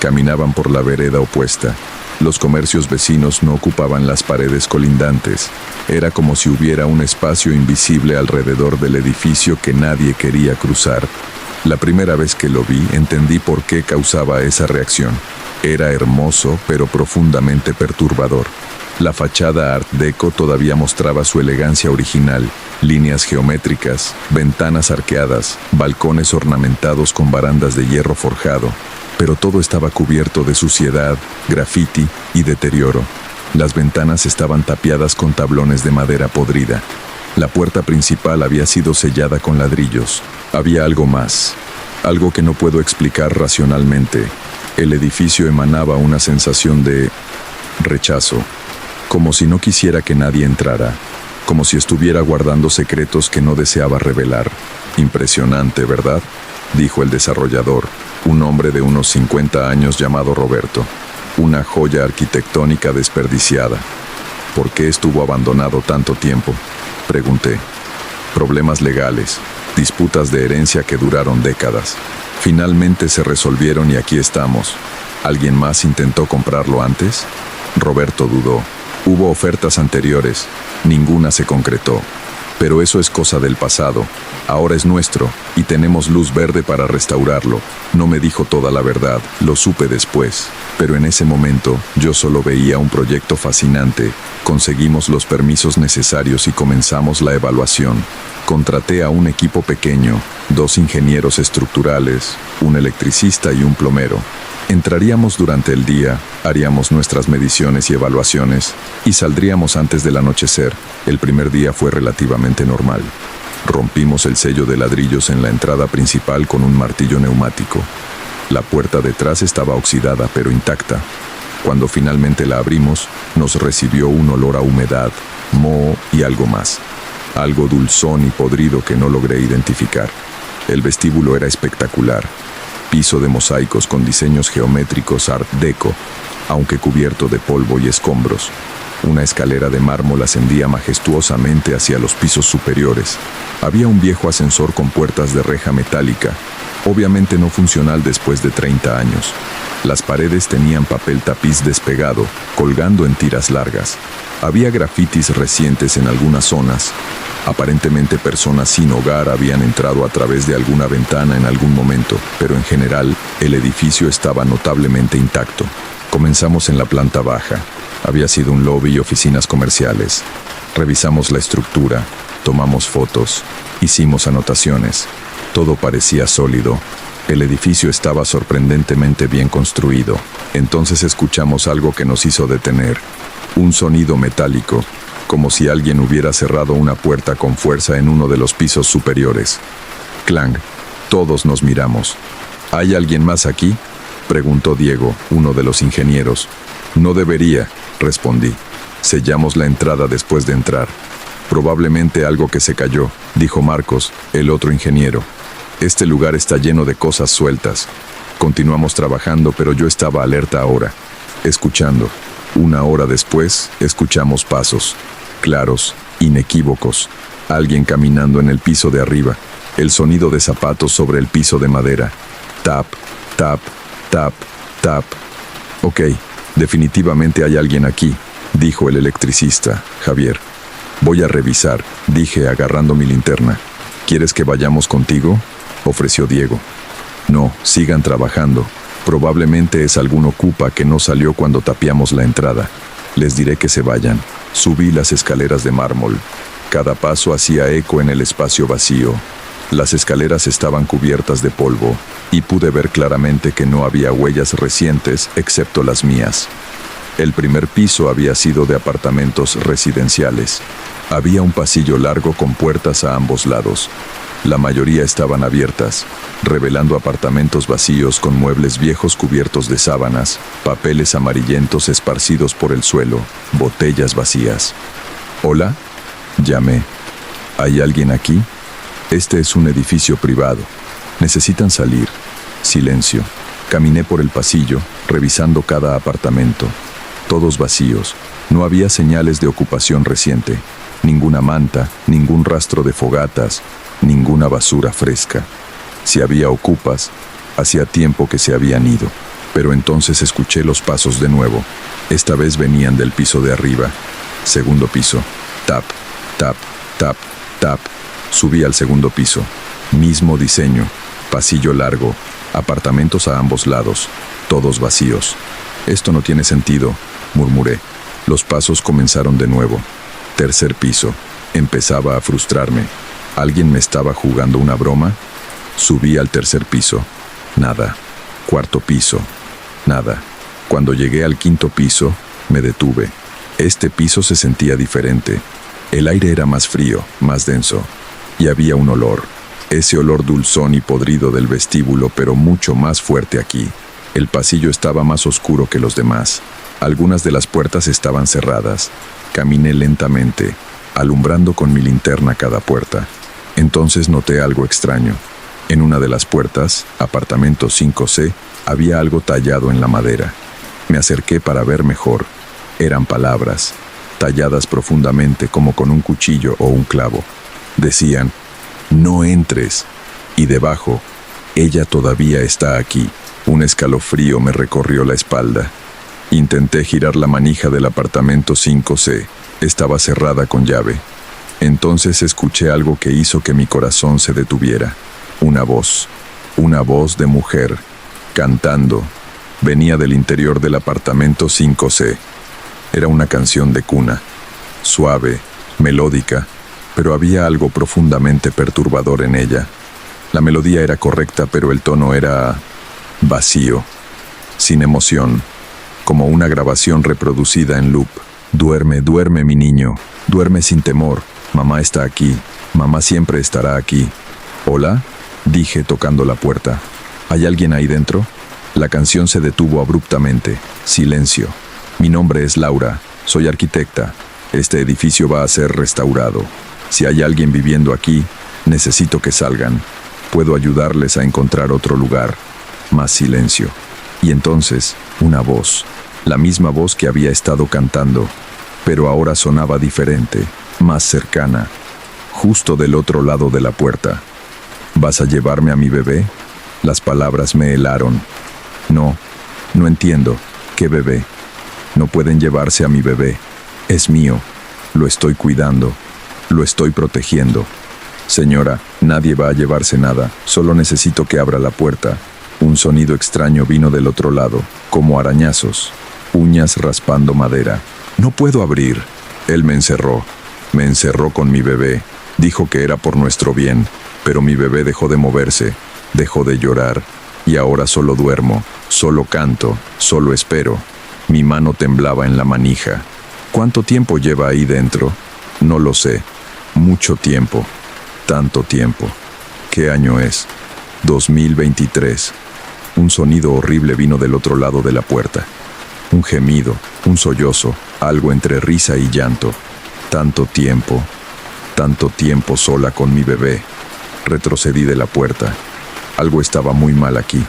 Caminaban por la vereda opuesta. Los comercios vecinos no ocupaban las paredes colindantes. Era como si hubiera un espacio invisible alrededor del edificio que nadie quería cruzar. La primera vez que lo vi, entendí por qué causaba esa reacción. Era hermoso, pero profundamente perturbador. La fachada Art Deco todavía mostraba su elegancia original, líneas geométricas, ventanas arqueadas, balcones ornamentados con barandas de hierro forjado, pero todo estaba cubierto de suciedad, grafiti y deterioro. Las ventanas estaban tapiadas con tablones de madera podrida. La puerta principal había sido sellada con ladrillos. Había algo más, algo que no puedo explicar racionalmente. El edificio emanaba una sensación de rechazo, como si no quisiera que nadie entrara, como si estuviera guardando secretos que no deseaba revelar. Impresionante, ¿verdad?, dijo el desarrollador, un hombre de unos 50 años llamado Roberto. Una joya arquitectónica desperdiciada. ¿Por qué estuvo abandonado tanto tiempo?, pregunté. Problemas legales, disputas de herencia que duraron décadas. Finalmente se resolvieron y aquí estamos. ¿Alguien más intentó comprarlo antes? Roberto dudó. Hubo ofertas anteriores, ninguna se concretó. Pero eso es cosa del pasado. Ahora es nuestro, y tenemos luz verde para restaurarlo. No me dijo toda la verdad, lo supe después. Pero en ese momento, yo solo veía un proyecto fascinante. Conseguimos los permisos necesarios y comenzamos la evaluación. Contraté a un equipo pequeño, 2 ingenieros estructurales, un electricista y un plomero. Entraríamos durante el día, haríamos nuestras mediciones y evaluaciones, y saldríamos antes del anochecer. El primer día fue relativamente normal. Rompimos el sello de ladrillos en la entrada principal con un martillo neumático. La puerta detrás estaba oxidada pero intacta. Cuando finalmente la abrimos, nos recibió un olor a humedad, moho y algo más. Algo dulzón y podrido que no logré identificar. El vestíbulo era espectacular. Piso de mosaicos con diseños geométricos Art Deco, aunque cubierto de polvo y escombros. Una escalera de mármol ascendía majestuosamente hacia los pisos superiores. Había un viejo ascensor con puertas de reja metálica, obviamente no funcional después de 30 años. Las paredes tenían papel tapiz despegado, colgando en tiras largas. Había grafitis recientes en algunas zonas. Aparentemente personas sin hogar habían entrado a través de alguna ventana en algún momento, pero en general, el edificio estaba notablemente intacto. Comenzamos en la planta baja. Había sido un lobby y oficinas comerciales. Revisamos la estructura, tomamos fotos, hicimos anotaciones. Todo parecía sólido. El edificio estaba sorprendentemente bien construido. Entonces escuchamos algo que nos hizo detener. Un sonido metálico, como si alguien hubiera cerrado una puerta con fuerza en uno de los pisos superiores. Clang. Todos nos miramos. ¿Hay alguien más aquí?, preguntó Diego, uno de los ingenieros. No debería, respondí. Sellamos la entrada después de entrar. Probablemente algo que se cayó, dijo Marcos, el otro ingeniero. Este lugar está lleno de cosas sueltas. Continuamos trabajando, pero yo estaba alerta ahora, escuchando. 1 hora después, escuchamos pasos. Claros, inequívocos. Alguien caminando en el piso de arriba. El sonido de zapatos sobre el piso de madera. Tap, tap, tap, tap. Ok, definitivamente hay alguien aquí, dijo el electricista, Javier. Voy a revisar, dije agarrando mi linterna. ¿Quieres que vayamos contigo?, ofreció Diego. No, sigan trabajando. Probablemente es algún ocupa que no salió cuando tapiamos la entrada. Les diré que se vayan. Subí las escaleras de mármol. Cada paso hacía eco en el espacio vacío. Las escaleras estaban cubiertas de polvo, y pude ver claramente que no había huellas recientes excepto las mías. El primer piso había sido de apartamentos residenciales. Había un pasillo largo con puertas a ambos lados. La mayoría estaban abiertas, revelando apartamentos vacíos con muebles viejos cubiertos de sábanas, papeles amarillentos esparcidos por el suelo, botellas vacías. «¿Hola?», llamé. «¿Hay alguien aquí? Este es un edificio privado. Necesitan salir». Silencio. Caminé por el pasillo, revisando cada apartamento. Todos vacíos. No había señales de ocupación reciente. Ninguna manta, ningún rastro de fogatas, ninguna basura fresca. Si había ocupas, hacía tiempo que se habían ido. Pero entonces escuché los pasos de nuevo. Esta vez venían del piso de arriba. Segundo piso. Tap, tap, tap, tap. Subí al segundo piso. Mismo diseño. Pasillo largo. Apartamentos a ambos lados. Todos vacíos. «Esto no tiene sentido», murmuré. Los pasos comenzaron de nuevo. Tercer piso. Empezaba a frustrarme. ¿Alguien me estaba jugando una broma? Subí al tercer piso. Nada. Cuarto piso. Nada. Cuando llegué al quinto piso, me detuve. Este piso se sentía diferente. El aire era más frío, más denso. Y había un olor. Ese olor dulzón y podrido del vestíbulo, pero mucho más fuerte aquí. El pasillo estaba más oscuro que los demás. Algunas de las puertas estaban cerradas. Caminé lentamente, alumbrando con mi linterna cada puerta. Entonces noté algo extraño. En una de las puertas, apartamento 5C, había algo tallado en la madera. Me acerqué para ver mejor. Eran palabras, talladas profundamente como con un cuchillo o un clavo. Decían: «No entres». Y debajo: «Ella todavía está aquí». Un escalofrío me recorrió la espalda. Intenté girar la manija del apartamento 5C. Estaba cerrada con llave. Entonces escuché algo que hizo que mi corazón se detuviera. Una voz de mujer, cantando. Venía del interior del apartamento 5C. Era una canción de cuna, suave, melódica, pero había algo profundamente perturbador en ella. La melodía era correcta, pero el tono era vacío, sin emoción, como una grabación reproducida en loop. «Duerme, duerme, mi niño, duerme sin temor. Mamá está aquí, mamá siempre estará aquí». «¿Hola?», dije tocando la puerta. «¿Hay alguien ahí dentro?». La canción se detuvo abruptamente. Silencio. «Mi nombre es Laura, soy arquitecta. Este edificio va a ser restaurado. Si hay alguien viviendo aquí, necesito que salgan. Puedo ayudarles a encontrar otro lugar». Más silencio. Y entonces, una voz. La misma voz que había estado cantando, pero ahora sonaba diferente, más cercana, justo del otro lado de la puerta. «¿Vas a llevarme a mi bebé?». Las palabras me helaron. No entiendo. ¿Qué bebé? No pueden llevarse a mi bebé. Es mío. Lo estoy cuidando. Lo estoy protegiendo. Señora, nadie va a llevarse nada. Solo necesito que abra la puerta. Un sonido extraño vino del otro lado, como arañazos, uñas raspando madera. «No puedo abrir». Él me encerró con mi bebé. Dijo que era por nuestro bien, pero mi bebé dejó de moverse, dejó de llorar, y ahora solo duermo, solo canto, solo espero. Mi mano temblaba en la manija. «¿Cuánto tiempo lleva ahí dentro?». «No lo sé. Mucho tiempo. Tanto tiempo». «¿Qué año es?». «2023». Un sonido horrible vino del otro lado de la puerta. Un gemido, un sollozo, algo entre risa y llanto. Tanto tiempo sola con mi bebé. Retrocedí de la puerta. Algo estaba muy mal aquí.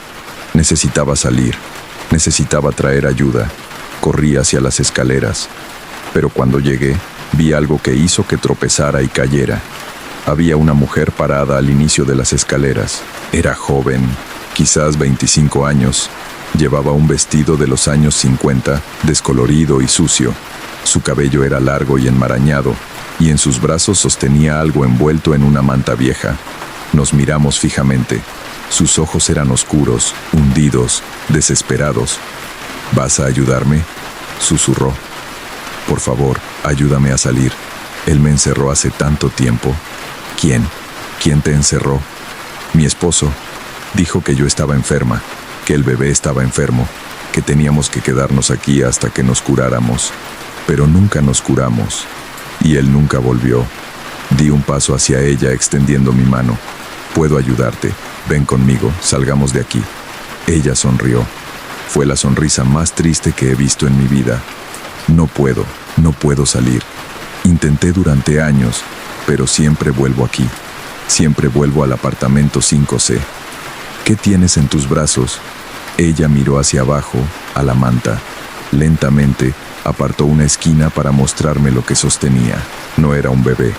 Necesitaba salir. Necesitaba traer ayuda. Corrí hacia las escaleras. Pero cuando llegué, vi algo que hizo que tropezara y cayera. Había una mujer parada al inicio de las escaleras. Era joven, quizás 25 años. Llevaba un vestido de los años 50, descolorido y sucio. Su cabello era largo y enmarañado, y en sus brazos sostenía algo envuelto en una manta vieja. Nos miramos fijamente. Sus ojos eran oscuros, hundidos, desesperados. «¿Vas a ayudarme?», susurró. «Por favor, ayúdame a salir». Él me encerró hace tanto tiempo. ¿Quién? ¿Quién te encerró? Mi esposo. Dijo que yo estaba enferma, que el bebé estaba enfermo, que teníamos que quedarnos aquí hasta que nos curáramos. Pero nunca nos curamos. Y él nunca volvió. Di un paso hacia ella extendiendo mi mano. Puedo ayudarte. Ven conmigo, salgamos de aquí. Ella sonrió. Fue la sonrisa más triste que he visto en mi vida. No puedo salir. Intenté durante años, pero siempre vuelvo aquí. Siempre vuelvo al apartamento 5C. ¿Qué tienes en tus brazos? Ella miró hacia abajo, a la manta. Lentamente, apartó una esquina para mostrarme lo que sostenía. No era un bebé,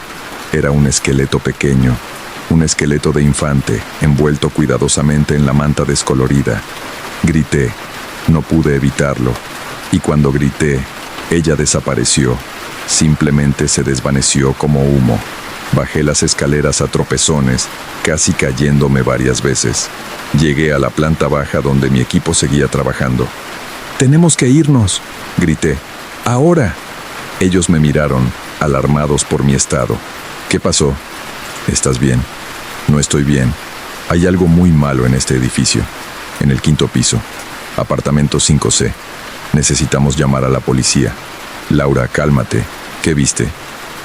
era un esqueleto pequeño. Un esqueleto de infante, envuelto cuidadosamente en la manta descolorida. Grité. No pude evitarlo. Y cuando grité, ella desapareció. Simplemente se desvaneció como humo. Bajé las escaleras a tropezones, casi cayéndome varias veces. Llegué a la planta baja donde mi equipo seguía trabajando. «Tenemos que irnos», grité. «Ahora». Ellos me miraron, alarmados por mi estado. «¿Qué pasó?» «¿Estás bien?» «No estoy bien. Hay algo muy malo en este edificio. En el 5º piso. Apartamento 5C. Necesitamos llamar a la policía». «Laura, cálmate. ¿Qué viste?»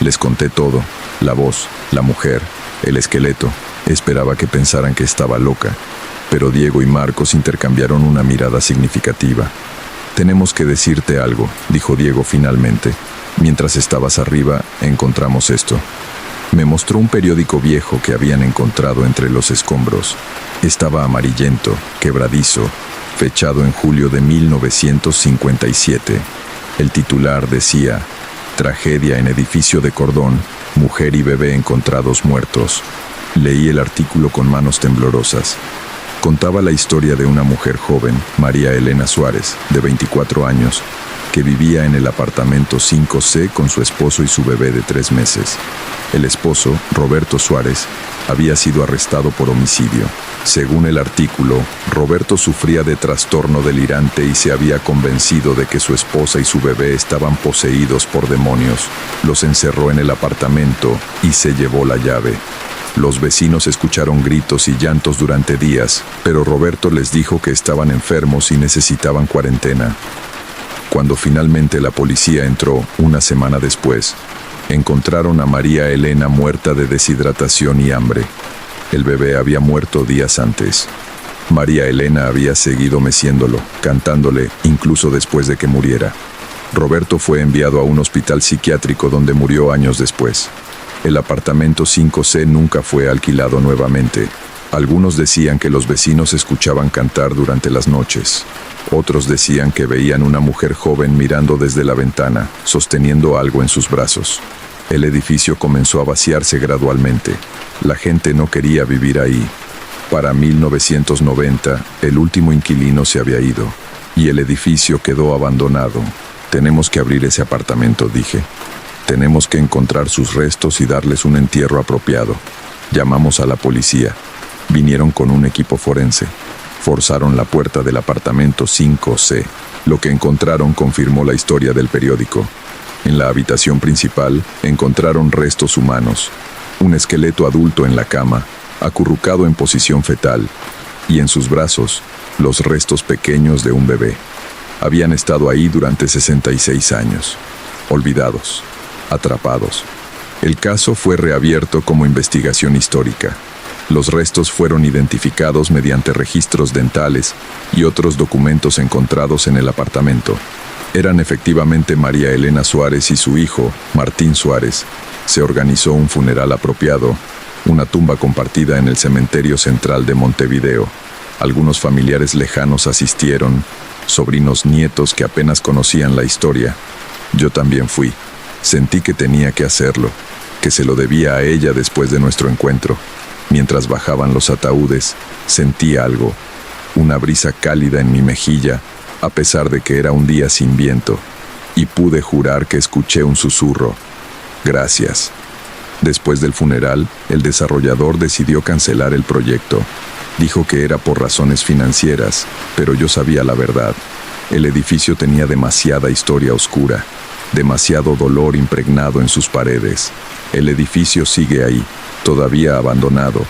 Les conté todo. La voz, la mujer, el esqueleto. Esperaba que pensaran que estaba loca. Pero Diego y Marcos intercambiaron una mirada significativa. «Tenemos que decirte algo», dijo Diego finalmente. «Mientras estabas arriba, encontramos esto». Me mostró un periódico viejo que habían encontrado entre los escombros. Estaba amarillento, quebradizo, fechado en julio de 1957. El titular decía: «Tragedia en edificio de Cordón, mujer y bebé encontrados muertos». Leí el artículo con manos temblorosas. Contaba la historia de una mujer joven, María Elena Suárez, de 24 años, que vivía en el apartamento 5C con su esposo y su bebé de 3 meses. El esposo, Roberto Suárez, había sido arrestado por homicidio. Según el artículo, Roberto sufría de trastorno delirante y se había convencido de que su esposa y su bebé estaban poseídos por demonios. Los encerró en el apartamento y se llevó la llave. Los vecinos escucharon gritos y llantos durante días, pero Roberto les dijo que estaban enfermos y necesitaban cuarentena. Cuando finalmente la policía entró, una semana después, encontraron a María Elena muerta de deshidratación y hambre. El bebé había muerto días antes. María Elena había seguido meciéndolo, cantándole, incluso después de que muriera. Roberto fue enviado a un hospital psiquiátrico donde murió años después. El apartamento 5C nunca fue alquilado nuevamente. Algunos decían que los vecinos escuchaban cantar durante las noches. Otros decían que veían una mujer joven mirando desde la ventana, sosteniendo algo en sus brazos. El edificio comenzó a vaciarse gradualmente. La gente no quería vivir ahí. Para 1990, el último inquilino se había ido, y el edificio quedó abandonado. «Tenemos que abrir ese apartamento», dije. «Tenemos que encontrar sus restos y darles un entierro apropiado». Llamamos a la policía. Vinieron con un equipo forense. Forzaron la puerta del apartamento 5C. Lo que encontraron confirmó la historia del periódico. En la habitación principal encontraron restos humanos. Un esqueleto adulto en la cama, acurrucado en posición fetal, y en sus brazos, los restos pequeños de un bebé. Habían estado ahí durante 66 años. Olvidados. Atrapados. El caso fue reabierto como investigación histórica. Los restos fueron identificados mediante registros dentales y otros documentos encontrados en el apartamento. Eran efectivamente María Elena Suárez y su hijo, Martín Suárez. Se organizó un funeral apropiado, una tumba compartida en el cementerio central de Montevideo. Algunos familiares lejanos asistieron, sobrinos nietos que apenas conocían la historia. Yo también fui. Sentí que tenía que hacerlo, que se lo debía a ella después de nuestro encuentro. Mientras bajaban los ataúdes, sentí algo, una brisa cálida en mi mejilla, a pesar de que era un día sin viento, y pude jurar que escuché un susurro: «Gracias». Después del funeral, el desarrollador decidió cancelar el proyecto. Dijo que era por razones financieras, pero yo sabía la verdad. El edificio tenía demasiada historia oscura. demasiado dolor impregnado en sus paredes. El edificio sigue ahí, todavía abandonado,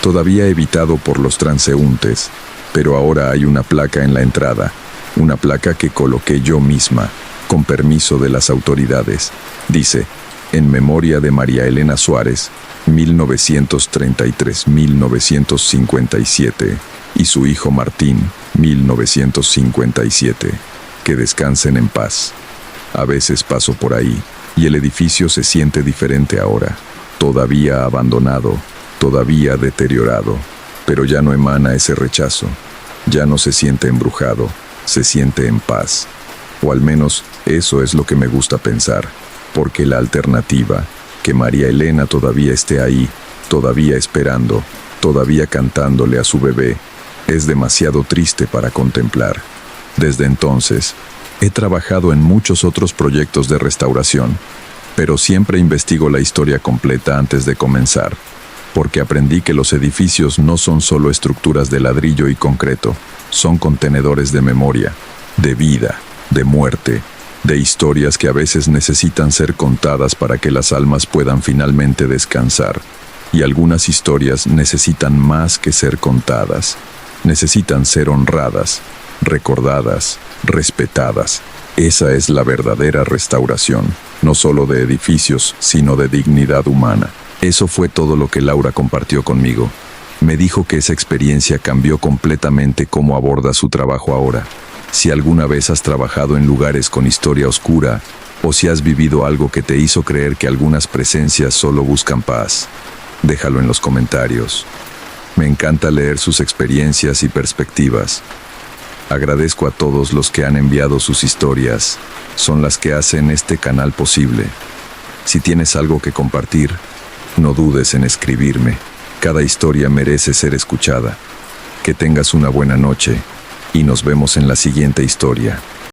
todavía evitado por los transeúntes, pero ahora hay una placa en la entrada, una placa que coloqué yo misma, con permiso de las autoridades. Dice, en memoria de María Elena Suárez, 1933-1957, y su hijo Martín, 1957. Que descansen en paz. A veces paso por ahí, y el edificio se siente diferente ahora, todavía abandonado, todavía deteriorado, pero ya no emana ese rechazo, ya no se siente embrujado, se siente en paz. O al menos eso es lo que me gusta pensar, porque la alternativa, que María Elena todavía esté ahí, todavía esperando, todavía cantándole a su bebé, es demasiado triste para contemplar. Desde entonces, he trabajado en muchos otros proyectos de restauración, pero siempre investigo la historia completa antes de comenzar, porque aprendí que los edificios no son solo estructuras de ladrillo y concreto, son contenedores de memoria, de vida, de muerte, de historias que a veces necesitan ser contadas para que las almas puedan finalmente descansar. Y algunas historias necesitan más que ser contadas, necesitan ser honradas, recordadas, respetadas. Esa es la verdadera restauración, no solo de edificios, sino de dignidad humana. Eso fue todo lo que Laura compartió conmigo. Me dijo que esa experiencia cambió completamente cómo aborda su trabajo ahora. Si alguna vez has trabajado en lugares con historia oscura, o si has vivido algo que te hizo creer que algunas presencias solo buscan paz, déjalo en los comentarios. Me encanta leer sus experiencias y perspectivas. Agradezco a todos los que han enviado sus historias, son las que hacen este canal posible. Si tienes algo que compartir, no dudes en escribirme. Cada historia merece ser escuchada. Que tengas una buena noche y nos vemos en la siguiente historia.